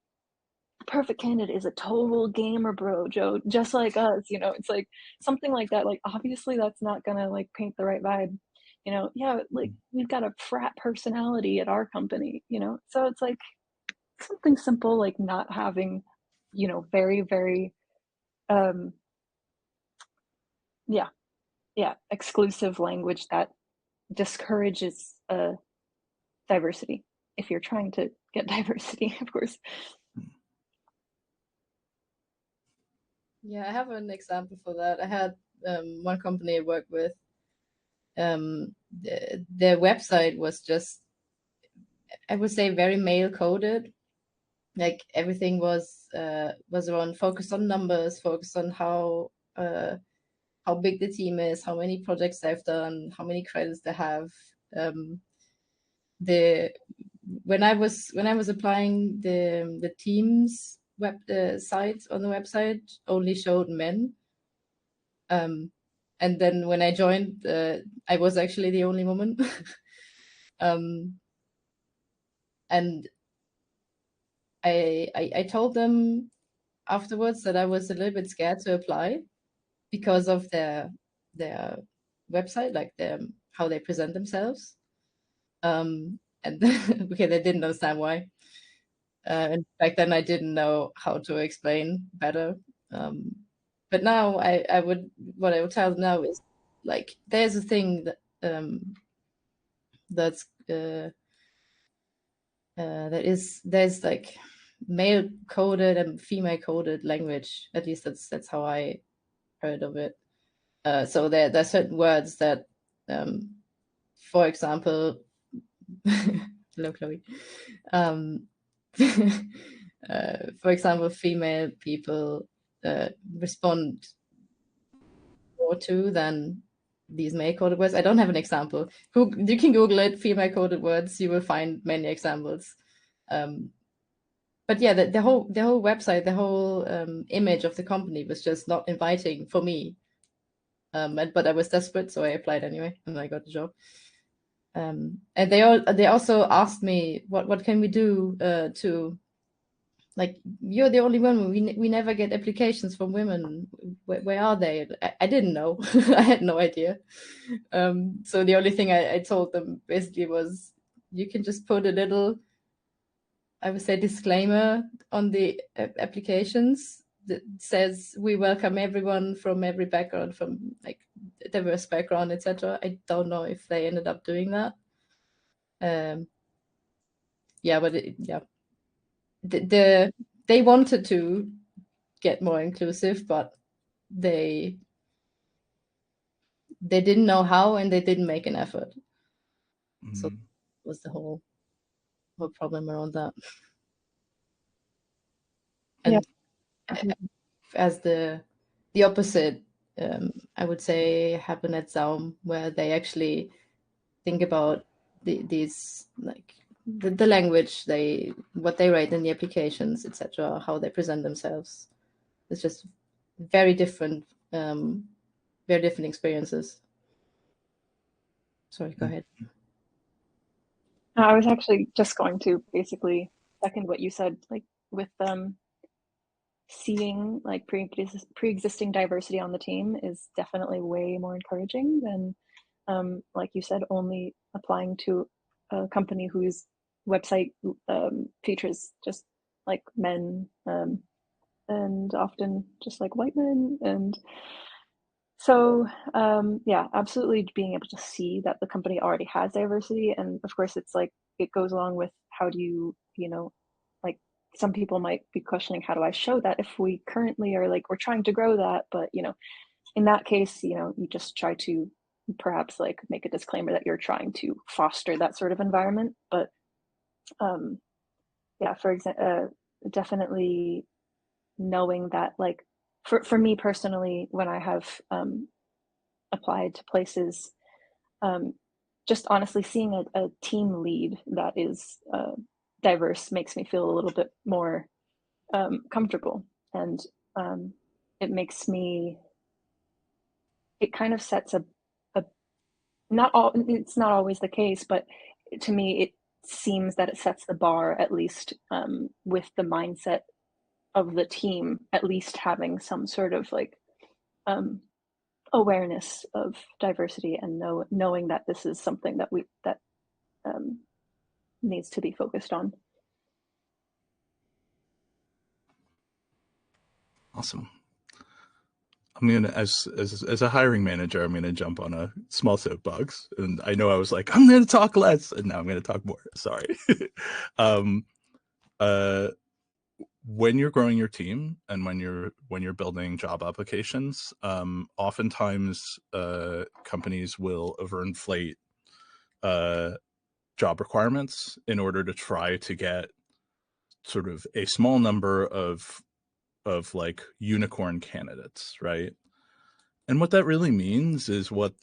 perfect candidate is a total gamer bro, Joe, just like us, you know. It's like something like that. Like, obviously that's not gonna like paint the right vibe, you know. Yeah, like we've got a frat personality at our company, you know. So it's like something simple, like not having, you know, very, very exclusive language that discourages diversity, if you're trying to get diversity, of course. Yeah, I have an example for that. I had one company I worked with. Their website was just, I would say, very male coded. Like everything was around focused on numbers, focused on how big the team is, how many projects they've done, how many credits they have. When I was applying, the team's web site on the website only showed men. And then when I joined, I was actually the only woman. And I told them afterwards that I was a little bit scared to apply because of their website, like how they present themselves. And okay, they didn't understand why. And back then I didn't know how to explain better. But now what I would tell them now is, like, there's a thing that that's there's like male coded and female coded language. At least that's how I heard of it. So there are certain words that, for example, hello Chloe. For example, female people respond more to than these male coded words. I don't have an example. You can Google it, female coded words. You will find many examples. But yeah, the whole website, the whole image of the company was just not inviting for me. But I was desperate, so I applied anyway, and I got the job. And they also asked me, what can we do to, like, you're the only one. We never get applications from women. Where are they? I didn't know. I had no idea. So the only thing I told them basically was, you can just put a little, I would say, disclaimer on the applications that says we welcome everyone from every background, from like diverse background, etc. I don't know if they ended up doing that. Yeah, but they wanted to get more inclusive, but they didn't know how, and they didn't make an effort. So that was the whole problem around that. And as the opposite, I would say, happened at Zaum, where they actually think about these, like the language, what they write in the applications, etc., how they present themselves. It's just very different experiences. Sorry, go ahead. I was actually just going to basically second what you said, like with seeing like pre-existing diversity on the team is definitely way more encouraging than like you said, only applying to a company whose website features just like men and often just like white men. And so yeah, absolutely being able to see that the company already has diversity. And of course it's like it goes along with how do you know, like some people might be questioning, how do I show that if we currently are like, we're trying to grow that, but you know, in that case, you know, you just try to perhaps like make a disclaimer that you're trying to foster that sort of environment. But yeah, for example, definitely knowing that, like for me personally, when I have applied to places, just honestly seeing a team lead that is diverse makes me feel a little bit more comfortable. And it makes me, it kind of sets a it's not always the case, but to me it seems that it sets the bar, at least with the mindset of the team at least having some sort of like awareness of diversity and knowing that this is something that needs to be focused on. Awesome. I'm gonna, as a hiring manager, I'm gonna jump on a small soapbox, and I know I was like, I'm gonna talk less, and now I'm gonna talk more. Sorry. When you're growing your team and when you're building job applications, oftentimes companies will overinflate job requirements in order to try to get sort of a small number of like unicorn candidates, right? And what that really means is what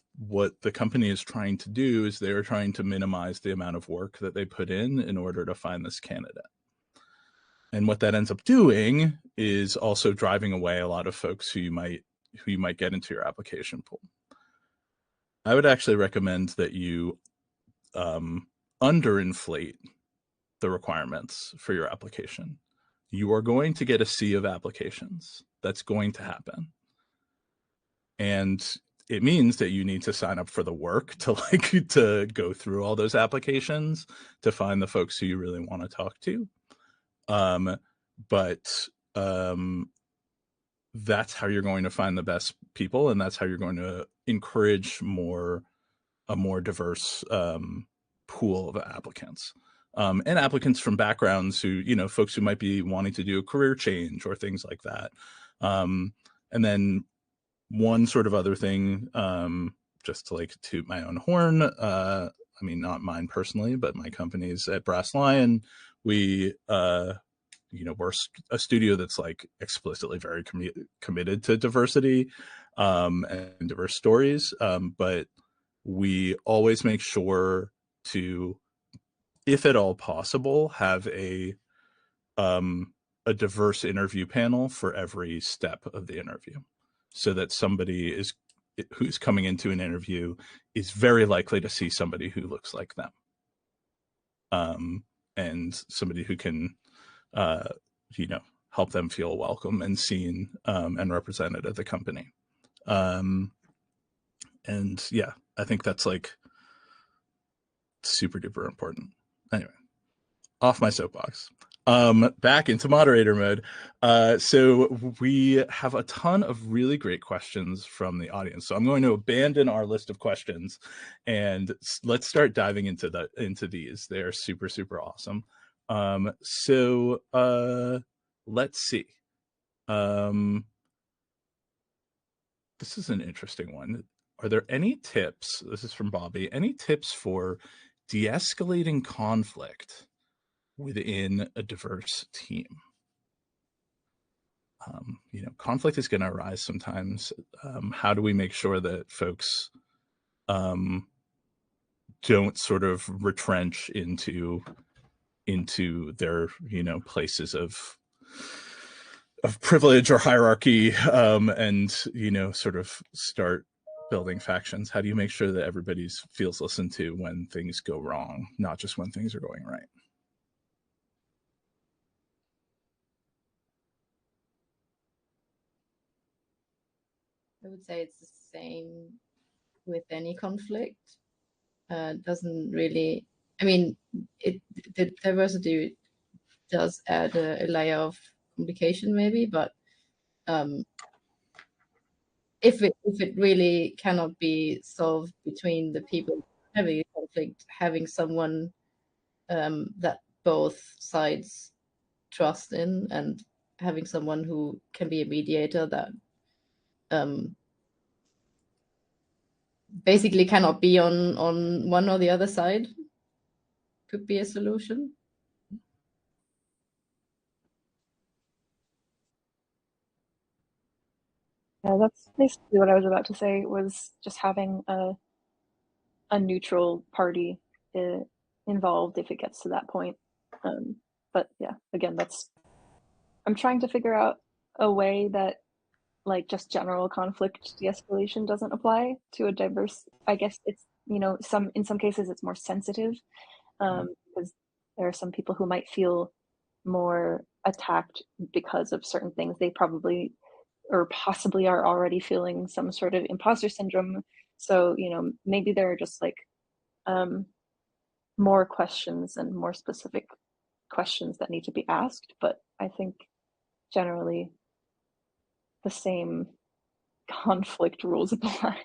the company is trying to do is they're trying to minimize the amount of work that they put in order to find this candidate. And what that ends up doing is also driving away a lot of folks who you might get into your application pool. I would actually recommend that you underinflate the requirements for your application. You are going to get a sea of applications. That's going to happen. And it means that you need to sign up for the work to go through all those applications to find the folks who you really want to talk to. But that's how you're going to find the best people, and that's how you're going to encourage a more diverse pool of applicants. And applicants from backgrounds who, folks who might be wanting to do a career change or things like that. And then one sort of other thing, just to like toot my own horn, I mean, not mine personally, but my company's at Brass Lion. We, we're a studio that's like explicitly very committed to diversity and diverse stories. But we always make sure to, if at all possible, have a diverse interview panel for every step of the interview, so that somebody who's coming into an interview is very likely to see somebody who looks like them, and somebody who can, help them feel welcome and seen and represented at the company. And yeah, I think that's like super duper important. Anyway, off my soapbox. Back into moderator mode. So we have a ton of really great questions from the audience. So I'm going to abandon our list of questions and let's start diving into these. They're super, super awesome. So let's see. This is an interesting one. Are there any tips? This is from Bobby. Any tips for de-escalating conflict within a diverse team? Conflict is going to arise sometimes. How do we make sure that folks don't sort of retrench into their places of privilege or hierarchy, and sort of start building factions? How do you make sure that everybody feels listened to when things go wrong, not just when things are going right? I would say it's the same with any conflict. Doesn't really, I mean, the diversity does add a layer of complication maybe, but if it really cannot be solved between the people having a conflict, having someone that both sides trust in, and having someone who can be a mediator that basically cannot be on one or the other side could be a solution. Yeah, that's basically what I was about to say, was just having a neutral party involved if it gets to that point. But yeah, again, I'm trying to figure out a way that like just general conflict de-escalation doesn't apply to a diverse. I guess it's, in some cases it's more sensitive, because there are some people who might feel more attacked because of certain things. They probably or possibly are already feeling some sort of imposter syndrome. So, you know, maybe there are just like more questions and more specific questions that need to be asked. But I think generally the same conflict rules apply.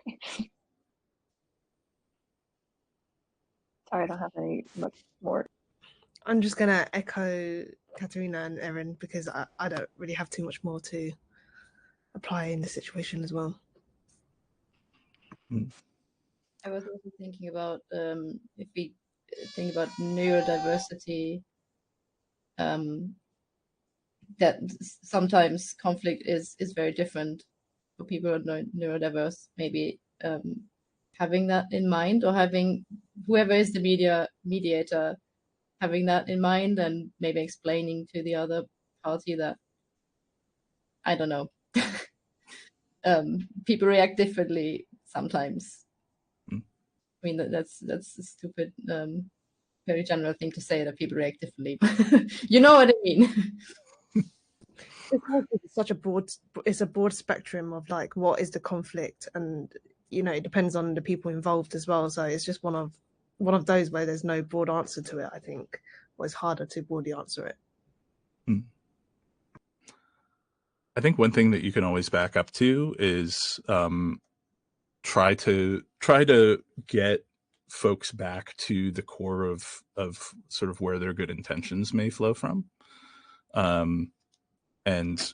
Sorry, I don't have any much more. I'm just gonna echo Katharina and Erin because I don't really have too much more to apply in this situation as well. I was also thinking about if we think about neurodiversity, that sometimes conflict is very different for people who are neurodiverse. Maybe having that in mind, or having whoever is the mediator having that in mind, and maybe explaining to the other party that, I don't know, people react differently sometimes. I mean, that's a stupid, very general thing to say, that people react differently. You know what I mean? It's such a broad spectrum of like what is the conflict, and you know it depends on the people involved as well. So it's just one of those where there's no broad answer to it, I think, or it's harder to broadly answer it. I think one thing that you can always back up to is try to get folks back to the core of sort of where their good intentions may flow from. And,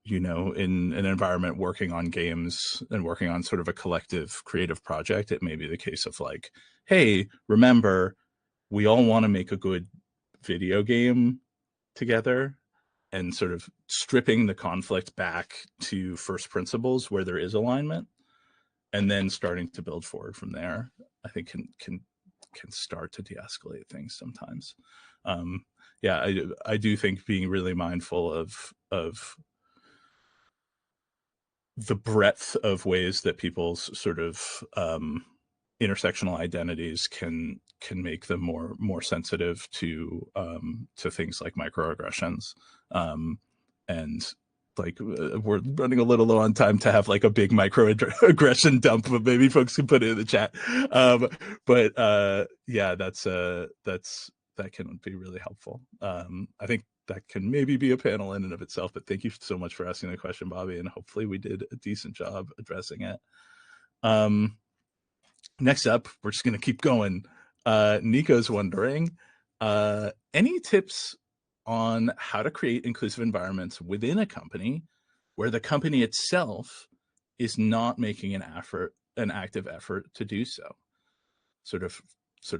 you know, in an environment working on games and working on sort of a collective creative project, it may be the case of like, hey, remember, we all want to make a good video game together, and sort of stripping the conflict back to first principles where there is alignment, and then starting to build forward from there, I think can start to de-escalate things sometimes. Yeah, I do think being really mindful of the breadth of ways that people's sort of intersectional identities can make them more sensitive to things like microaggressions. And like we're running a little low on time to have like a big microaggression dump, but maybe folks can put it in the chat. But yeah, that can be really helpful. I think that can maybe be a panel in and of itself, but thank you so much for asking the question, Bobby, and hopefully we did a decent job addressing it. Next up, we're just going to keep going. Nico's wondering, any tips on how to create inclusive environments within a company where the company itself is not making an active effort to do so? Sort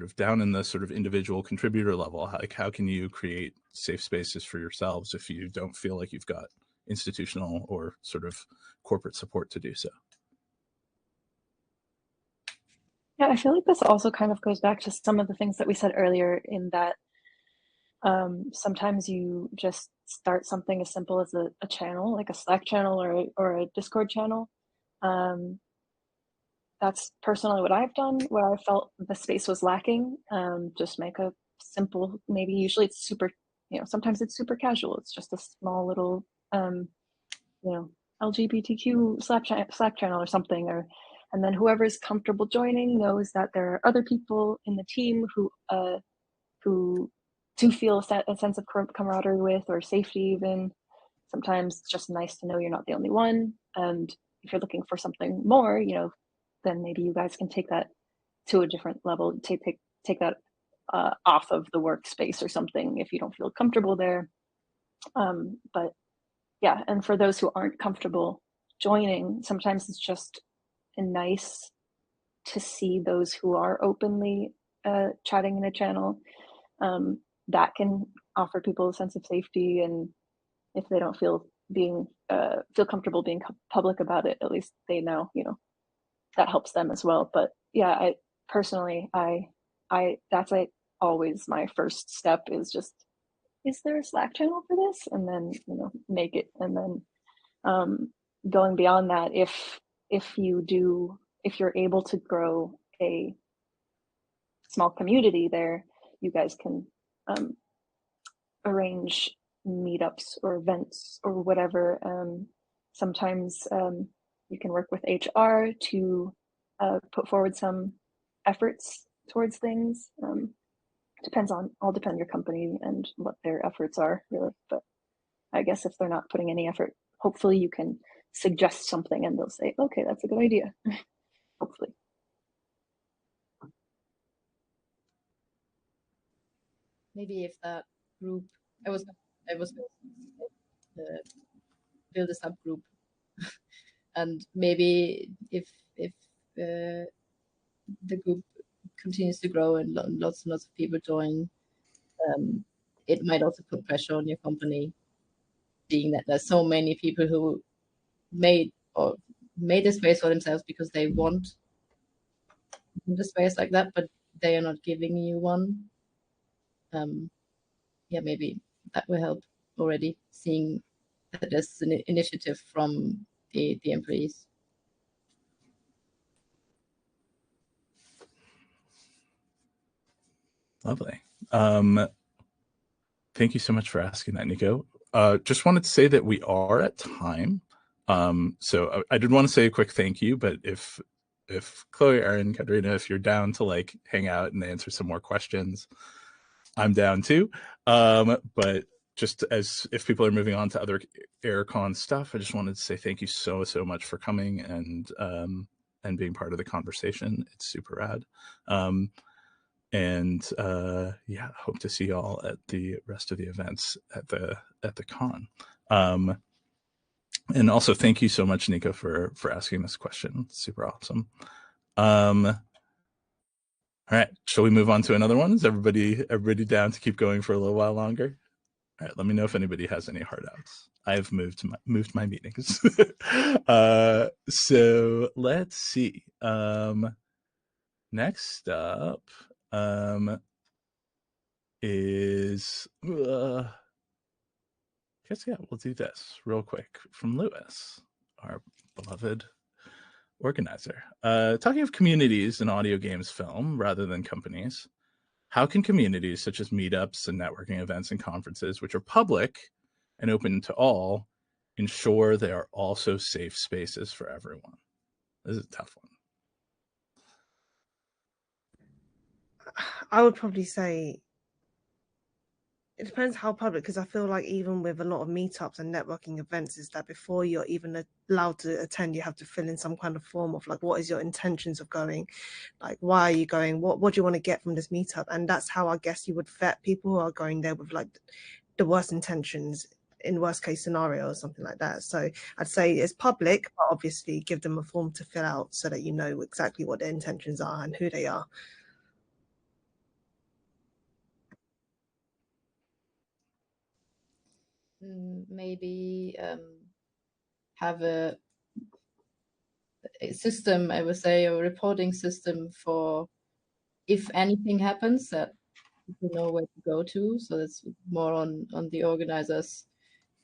of down in the sort of individual contributor level, like how can you create safe spaces for yourselves if you don't feel like you've got institutional or sort of corporate support to do so? Yeah, I feel like this also kind of goes back to some of the things that we said earlier, in that sometimes you just start something as simple as a channel, like a Slack channel or a Discord channel. That's personally what I've done, where I felt the space was lacking. Just make a simple, maybe usually it's super, you know, sometimes it's super casual. It's just a small little, you know, LGBTQ Slack channel or something, and then whoever's comfortable joining knows that there are other people in the team who do feel a sense of camaraderie with, or safety even. Sometimes it's just nice to know you're not the only one. And if you're looking for something more, you know, then maybe you guys can take that to a different level, take that off of the workspace or something if you don't feel comfortable there. But yeah, and for those who aren't comfortable joining, sometimes it's just nice to see those who are openly chatting in a channel. That can offer people a sense of safety, and if they don't feel comfortable being public about it, at least they know, you know, that helps them as well. But yeah, I personally, that's like always my first step, is just, is there a Slack channel for this? And then, you know, make it. And then going beyond that, if you're able to grow a small community there, you guys can arrange meetups or events or whatever. Sometimes you can work with HR to put forward some efforts towards things. All depend on your company and what their efforts are, really. But I guess if they're not putting any effort, hopefully you can suggest something and they'll say, okay, that's a good idea. Hopefully. Maybe if that group, I was build a subgroup, and maybe if the group continues to grow and lots and lots of people join, it might also put pressure on your company, being that there's so many people who made a space for themselves because they want the space like that, but they are not giving you one. Yeah, maybe that will help already, seeing that there's an initiative from the employees. Lovely. Thank you so much for asking that, Nico. Just wanted to say that we are at time. So I did want to say a quick thank you, but if Chloe, Erin, Katharina, if you're down to like hang out and answer some more questions, I'm down too. But just as if people are moving on to other AirCon stuff, I just wanted to say thank you so much for coming and being part of the conversation. It's super rad. Yeah, hope to see y'all at the rest of the events at the con. And also thank you so much, Nico, for asking this question. Super awesome. All right, shall we move on to another one? Is everybody down to keep going for a little while longer? All right, let me know if anybody has any hard outs. I have moved my meetings. So let's see. Next up is I guess, yeah, we'll do this real quick from Lewis, our beloved organizer. Talking of communities in audio games film rather than companies, how can communities such as meetups and networking events and conferences, which are public and open to all, ensure they are also safe spaces for everyone? This is a tough one. I would probably say it depends how public, because I feel like even with a lot of meetups and networking events, is that before you're even allowed to attend, you have to fill in some kind of form of like, what is your intentions of going? Like, why are you going? What do you want to get from this meetup? And that's how I guess you would vet people who are going there with like the worst intentions in worst case scenario or something like that. So I'd say it's public, but obviously give them a form to fill out so that you know exactly what their intentions are and who they are. Maybe have a system, I would say, a reporting system for if anything happens, that people know where to go to. So that's more on the organizers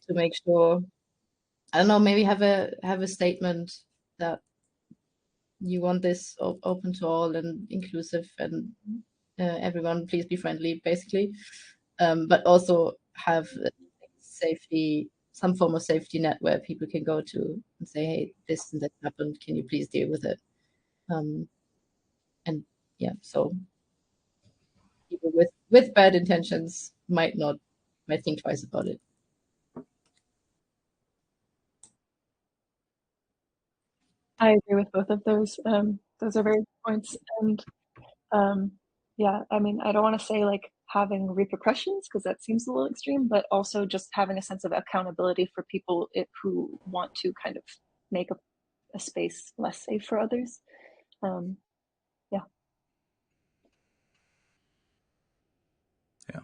to make sure. I don't know, maybe have a statement that you want this open to all and inclusive, and everyone please be friendly, basically. But also have safety, some form of safety net where people can go to and say, hey, this and that happened, can you please deal with it? And yeah, so people with bad intentions might think twice about it. I agree with both of those. Those are very good points. And yeah, I mean, I don't want to say like having repercussions because that seems a little extreme, but also just having a sense of accountability for people who want to kind of make a space less safe for others. Yeah. Yeah.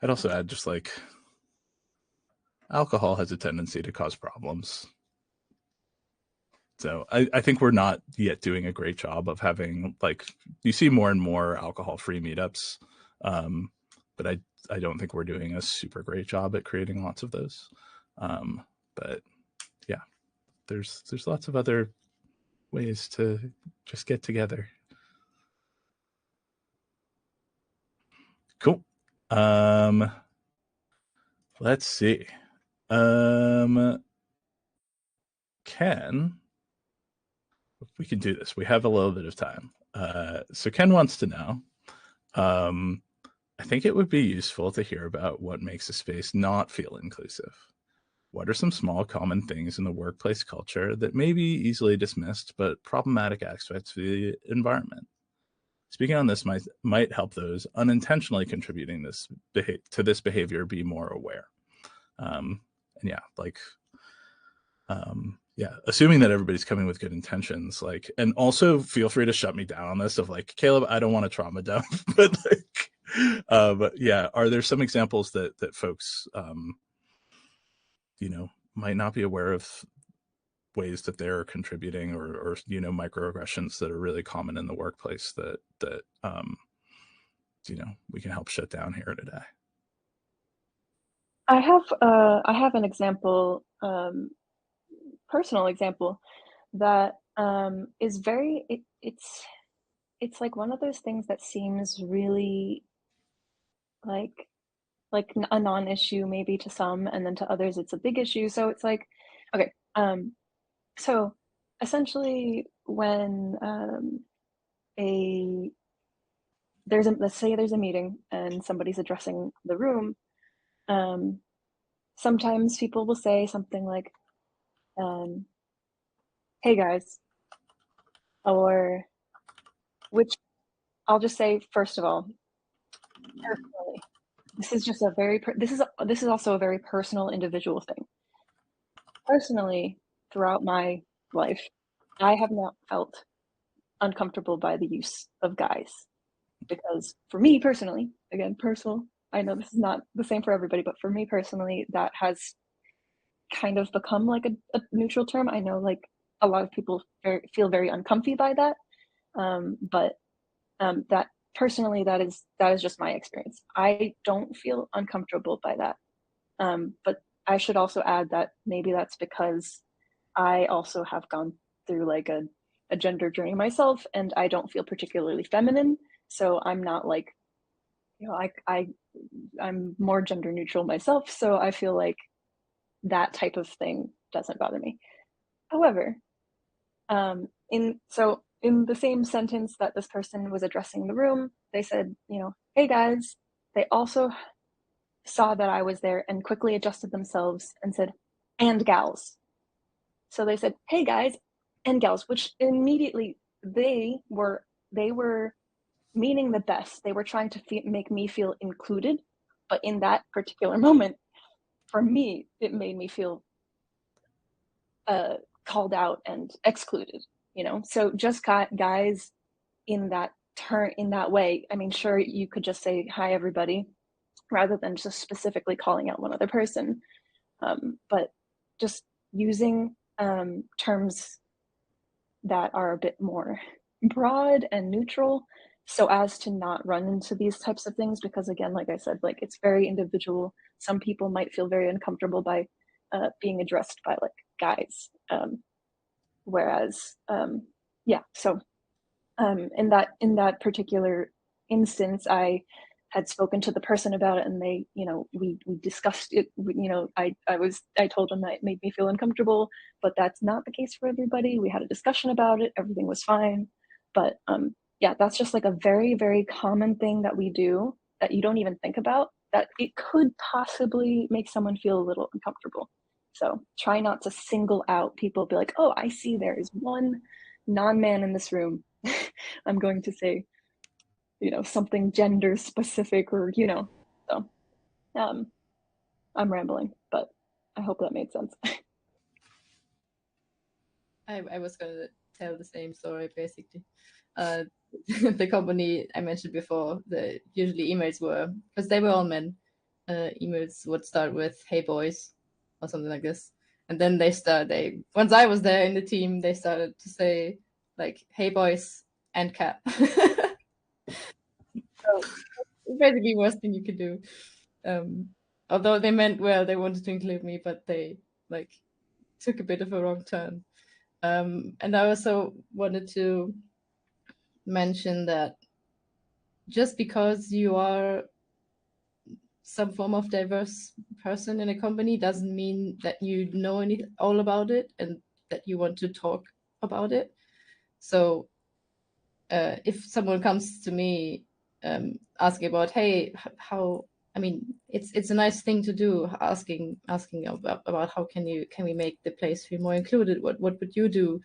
I'd also add just like alcohol has a tendency to cause problems. So I think we're not yet doing a great job of having, like, you see more and more alcohol-free meetups, but I don't think we're doing a super great job at creating lots of those. But yeah, there's lots of other ways to just get together. Cool. Let's see. Ken, we can do this. We have a little bit of time. So Ken wants to know, I think it would be useful to hear about what makes a space not feel inclusive. What are some small common things in the workplace culture that may be easily dismissed but problematic aspects of the environment? Speaking on this might help those unintentionally contributing to this behavior be more aware. And yeah, like, yeah, assuming that everybody's coming with good intentions, like, and also feel free to shut me down on this of like, Caleb, I don't want to trauma dump, but like, but yeah, are there some examples that folks, you know, might not be aware of ways that they're contributing or you know, microaggressions that are really common in the workplace that you know, we can help shut down here today? I have an example, personal example that is very it's like one of those things that seems really like a non-issue maybe to some, and then to others it's a big issue. So it's like, okay, so essentially when let's say there's a meeting and somebody's addressing the room, sometimes people will say something like, hey guys, or, which I'll just say, first of all, personally, this is just a very this is also a very personal individual thing. Personally, throughout my life, I have not felt uncomfortable by the use of guys, because for me personally, again, personal, I know this is not the same for everybody, but for me personally, that has kind of become like a neutral term. I know like a lot of people feel very uncomfy by that, but that personally, that is just my experience. I don't feel uncomfortable by that, but I should also add that maybe that's because I also have gone through like a gender journey myself, and I don't feel particularly feminine, so I'm not like, you know, I'm more gender neutral myself, so I feel like that type of thing doesn't bother me. However, in the same sentence that this person was addressing the room, they said, you know, hey guys. They also saw that I was there and quickly adjusted themselves and said, and gals. So they said, hey guys and gals, which immediately they were meaning the best. They were trying to make me feel included, but in that particular moment, for me, it made me feel called out and excluded, you know? So just guys in that way, I mean, sure, you could just say, hi, everybody, rather than just specifically calling out one other person. But just using terms that are a bit more broad and neutral, so as to not run into these types of things, because again, like I said, like, it's very individual. Some people might feel very uncomfortable by being addressed by like guys, whereas yeah, so in that particular instance, I had spoken to the person about it, and they, you know, we discussed it. You know, I told them that it made me feel uncomfortable, but that's not the case for everybody. We had a discussion about it. Everything was fine. But yeah, that's just like a very, very common thing that we do that you don't even think about, that it could possibly make someone feel a little uncomfortable. So try not to single out people, be like, oh, I see there is one non-man in this room. I'm going to say, you know, something gender specific, or, you know, so I'm rambling, but I hope that made sense. I was gonna tell the same story basically. The company I mentioned before, usually emails were, because they were all men, emails would start with "Hey boys" or something like this, and then once I was there in the team, they started to say like "Hey boys" and "Cat." So basically, worst thing you could do. Although they meant well, they wanted to include me, but they like took a bit of a wrong turn. And I also wanted to mention that just because you are some form of diverse person in a company doesn't mean that you know all about it and that you want to talk about it. So if someone comes to me asking about, hey, how, I mean, it's a nice thing to do, asking about how can we make the place feel more included? What would you do?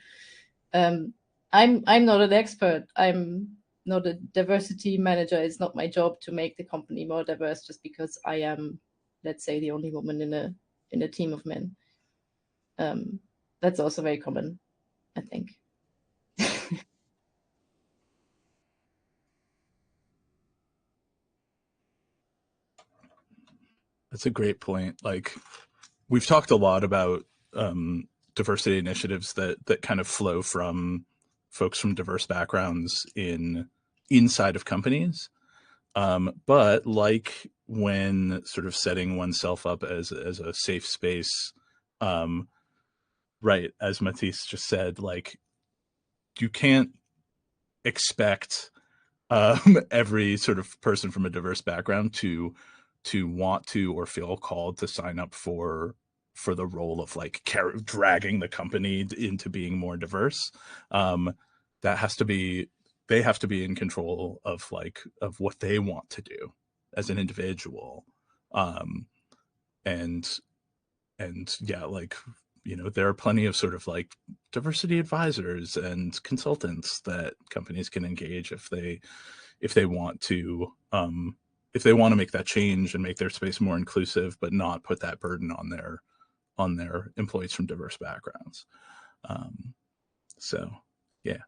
I'm not an expert. I'm not a diversity manager. It's not my job to make the company more diverse just because I am, let's say, the only woman in a team of men. That's also very common, I think. That's a great point. Like, we've talked a lot about diversity initiatives that kind of flow from folks from diverse backgrounds inside of companies. But like when sort of setting oneself up as a safe space, right, as Matisse just said, like, you can't expect every sort of person from a diverse background to want to or feel called to sign up for the role of like dragging the company into being more diverse. That has to be, they have to be in control of what they want to do as an individual. And yeah, like, you know, there are plenty of sort of like diversity advisors and consultants that companies can engage if they want to make that change and make their space more inclusive, but not put that burden on their employees from diverse backgrounds. So yeah.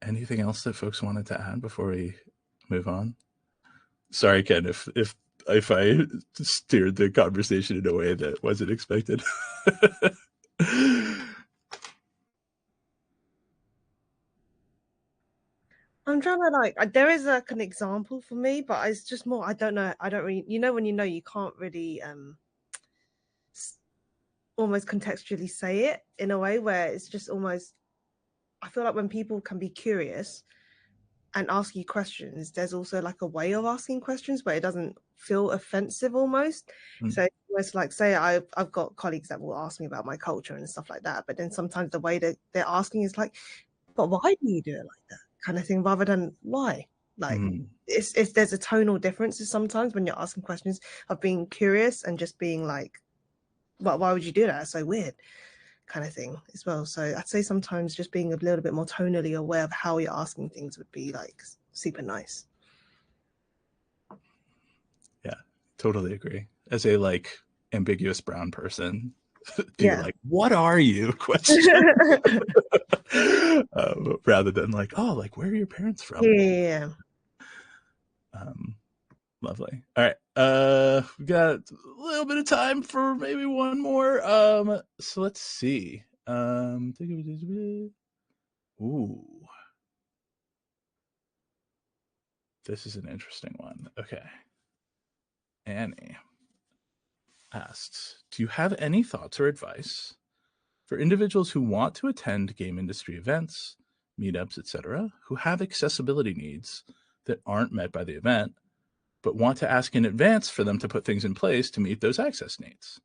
Anything else that folks wanted to add before we move on? Sorry, Ken, if I steered the conversation in a way that wasn't expected. I'm trying to like, there is like an example for me, but it's just more, I don't know. I don't really, you know, when you can't really almost contextually say it in a way where it's just almost, I feel like when people can be curious and ask you questions, there's also like a way of asking questions where it doesn't feel offensive almost. So it's almost like, say I've got colleagues that will ask me about my culture and stuff like that, but then sometimes the way that they're asking is like, but why do you do it like that, kind of thing, rather than why. Like it's there's a tonal differences sometimes when you're asking questions of being curious and just being like, well, why would you do that? It's so weird, kind of thing as well. So I'd say sometimes just being a little bit more tonally aware of how you're asking things would be like super nice. Yeah, totally agree. As a like ambiguous brown person, Yeah. like, what are you? Question. Rather than like, oh, like, where are your parents from? Yeah. Lovely. All right. We got a little bit of time for maybe one more. So let's see. Ooh. This is an interesting one. Okay. Annie asks, do you have any thoughts or advice for individuals who want to attend game industry events, meetups, etc., who have accessibility needs that aren't met by the event, but want to ask in advance for them to put things in place to meet those access needs?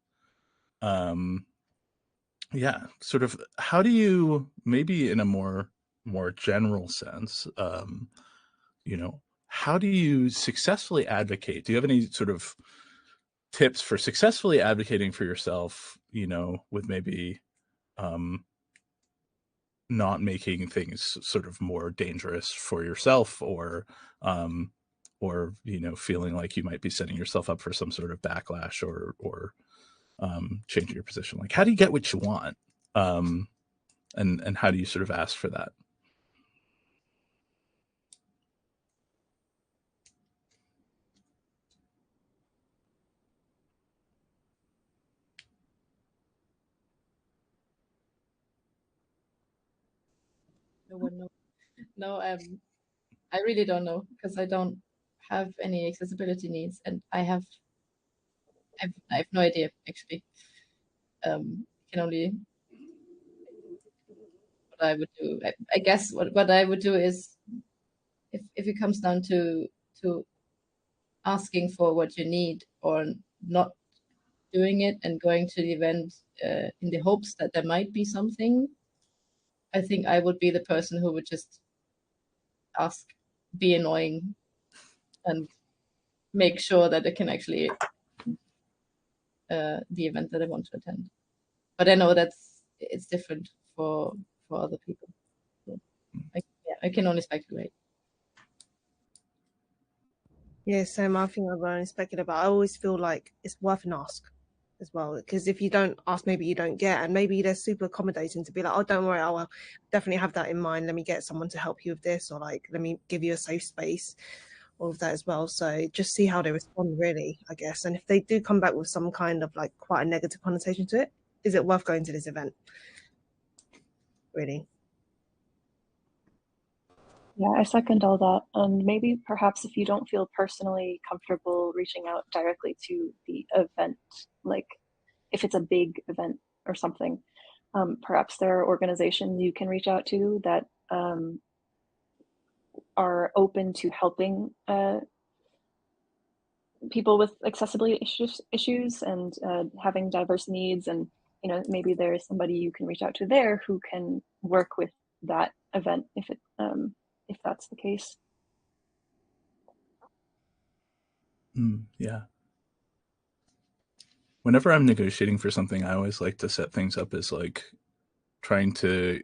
Yeah, sort of, how do you, maybe in a more general sense, you know, how do you successfully advocate? Do you have any sort of tips for successfully advocating for yourself, you know, with maybe not making things sort of more dangerous for yourself, or you know, feeling like you might be setting yourself up for some sort of backlash or changing your position? Like, how do you get what you want? And how do you sort of ask for that? No one knows. No, I really don't know because I don't have any accessibility needs, and I have no idea actually. Can only what I would do. I guess what I would do is if it comes down to asking for what you need or not doing it and going to the event in the hopes that there might be something, I think I would be the person who would just ask, be annoying, and make sure that I can actually the event that I want to attend. But I know it's different for other people. So I can only speculate. Yeah, same. I think I've only speculated, but I always feel like it's worth an ask as well. Because if you don't ask, maybe you don't get, and maybe they're super accommodating to be like, oh, don't worry, I'll definitely have that in mind. Let me get someone to help you with this, or like, let me give you a safe space, all of that as well. So just see how they respond, really, I guess. And if they do come back with some kind of like quite a negative connotation to it, is it worth going to this event? Really? Yeah, I second all that. And maybe perhaps if you don't feel personally comfortable reaching out directly to the event, like if it's a big event or something, perhaps there are organizations you can reach out to that are open to helping people with accessibility issues and having diverse needs. And maybe there is somebody you can reach out to there who can work with that event if that's the case. Yeah. Whenever I'm negotiating for something, I always like to set things up as like trying to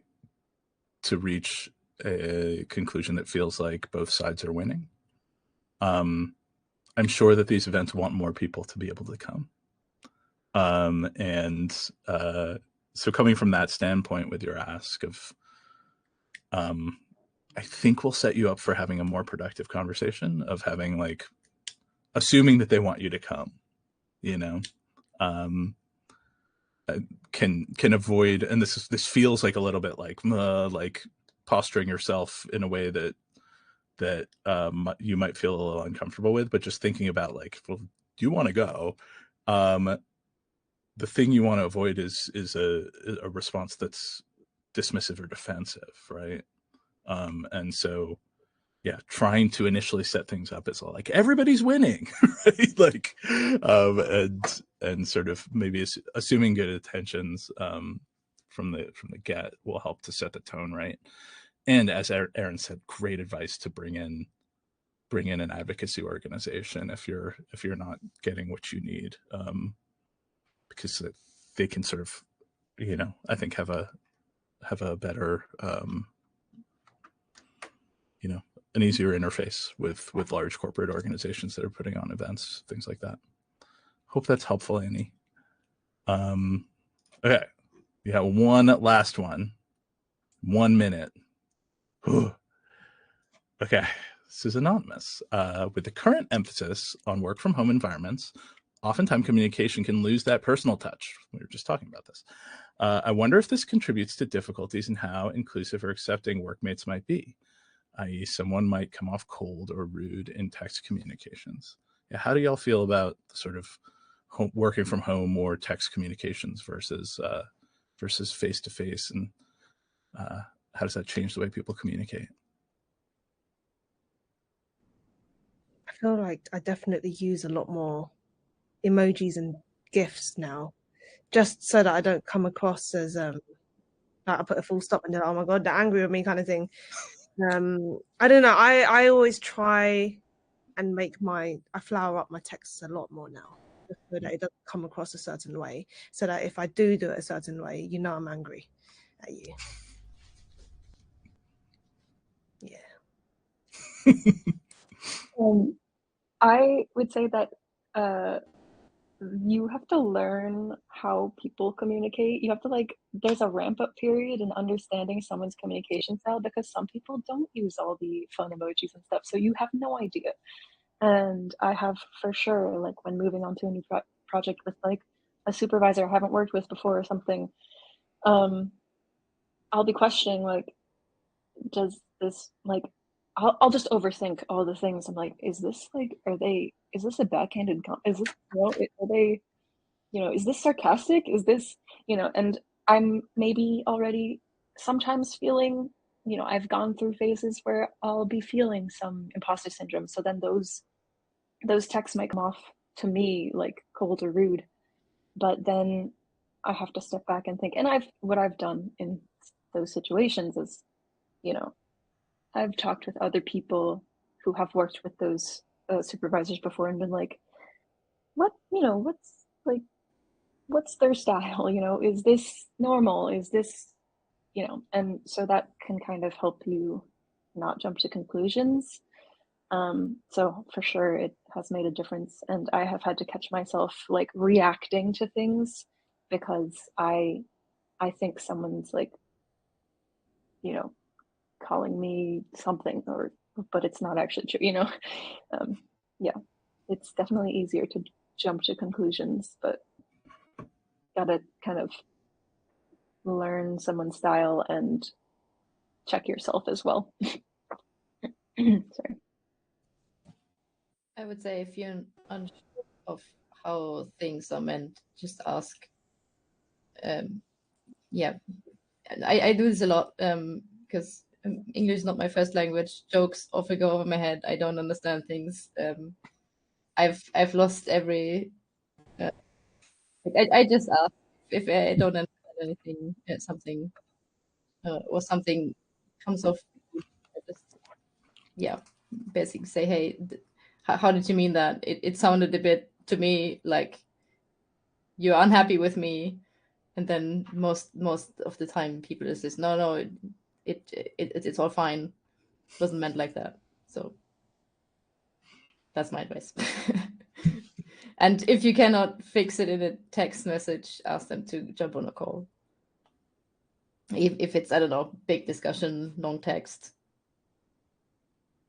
reach a conclusion that feels like both sides are winning. I'm sure that these events want more people to be able to come. So coming from that standpoint with your ask of, I think we'll set you up for having a more productive conversation of having like, assuming that they want you to come, can avoid, and this feels like a little bit like posturing yourself in a way that you might feel a little uncomfortable with, but just thinking about like, well, do you want to go? The thing you want to avoid is a response that's dismissive or defensive, right? And so, yeah, trying to initially set things up as like everybody's winning, right? Like, and sort of maybe assuming good intentions from the get will help to set the tone right. And as Erin said, great advice to bring in an advocacy organization if you're not getting what you need, because they can sort of, I think have a better, an easier interface with large corporate organizations that are putting on events, things like that. Hope that's helpful, Annie. Okay, we have one last one. 1 minute. Okay, this is anonymous. With the current emphasis on work from home environments, oftentimes communication can lose that personal touch. We were just talking about this. I wonder if this contributes to difficulties in how inclusive or accepting workmates might be, i.e. someone might come off cold or rude in text communications. Yeah, how do y'all feel about the sort of working from home or text communications versus face-to-face, and how does that change the way people communicate? I feel like I definitely use a lot more emojis and GIFs now, just so that I don't come across as like I put a full stop and then, oh my god, they're angry with me kind of thing. I don't know. I always try and I flower up my texts a lot more now, just so that it doesn't come across a certain way. So that if I do it a certain way, I'm angry at you. Yeah. I would say that you have to learn how people communicate. You have to there's a ramp up period in understanding someone's communication style, because some people don't use all the fun emojis and stuff. So you have no idea. And I have for sure, when moving on to a new project with a supervisor I haven't worked with before or something, I'll be questioning does this I'll just overthink all the things. I'm like, is this is this a backhanded is this are they is this sarcastic? Is this and I'm maybe already sometimes feeling you know, I've gone through phases where I'll be feeling some imposter syndrome. So then those texts might come off to me like cold or rude, but then I have to step back and think. And what I've done in those situations is, you know, I've talked with other people who have worked with those supervisors before and been like, what's their style? You know, is this normal? Is this, you know, and so that can kind of help you not jump to conclusions. So for sure it has made a difference. And I have had to catch myself like reacting to things because I think someone's like, you know, calling me something, but it's not actually true, you know. Yeah, it's definitely easier to jump to conclusions, but gotta kind of learn someone's style and check yourself as well. Sorry. I would say if you're unsure of how things are meant, just ask. Yeah, I do this a lot because English is not my first language. Jokes often go over my head. I don't understand things. I've lost every. I just ask if I don't understand anything, something, or something comes off. I just basically say, hey, how did you mean that? It sounded a bit to me like you're unhappy with me, and then most of the time people is just no, it's all fine. It wasn't meant like that. So that's my advice. And if you cannot fix it in a text message, ask them to jump on a call. If it's, I don't know, big discussion, long text,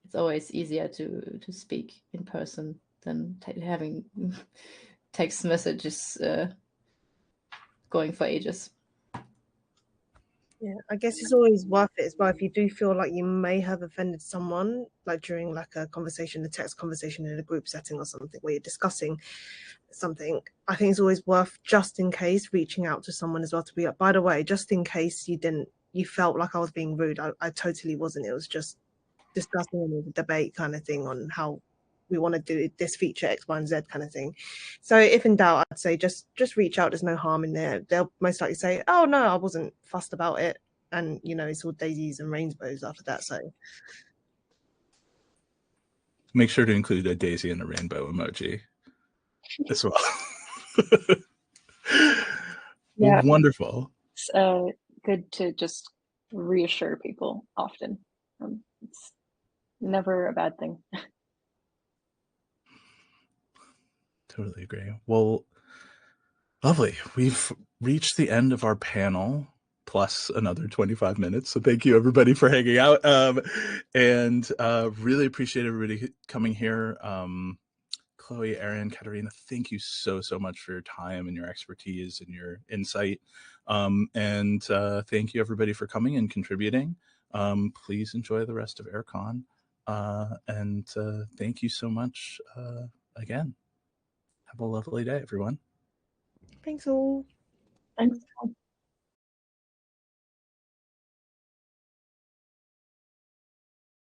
it's always easier to speak in person than having text messages going for ages. Yeah, I guess it's always worth it as well if you do feel like you may have offended someone, like during like a conversation, a text conversation in a group setting or something where you're discussing something. I think it's always worth, just in case, reaching out to someone as well to be like, by the way, just in case you felt like I was being rude, I totally wasn't. It was just discussing a debate kind of thing on how we want to do this feature X, Y, and Z kind of thing. So if in doubt, I'd say just reach out. There's no harm in there. They'll most likely say, oh no, I wasn't fussed about it, and you know, it's all daisies and rainbows after that. So Make sure to include a daisy and a rainbow emoji as well. Yeah. Well, wonderful. It's good to just reassure people often. It's never a bad thing. Totally agree. Well, lovely. We've reached the end of our panel, plus another 25 minutes. So thank you, everybody, for hanging out. And really appreciate everybody coming here. Chloe, Erin, Katharina, thank you so much for your time and your expertise and your insight. And thank you, everybody, for coming and contributing. Please enjoy the rest of AirCon. And thank you so much again. Have a lovely day, everyone. thanks all. Thanks.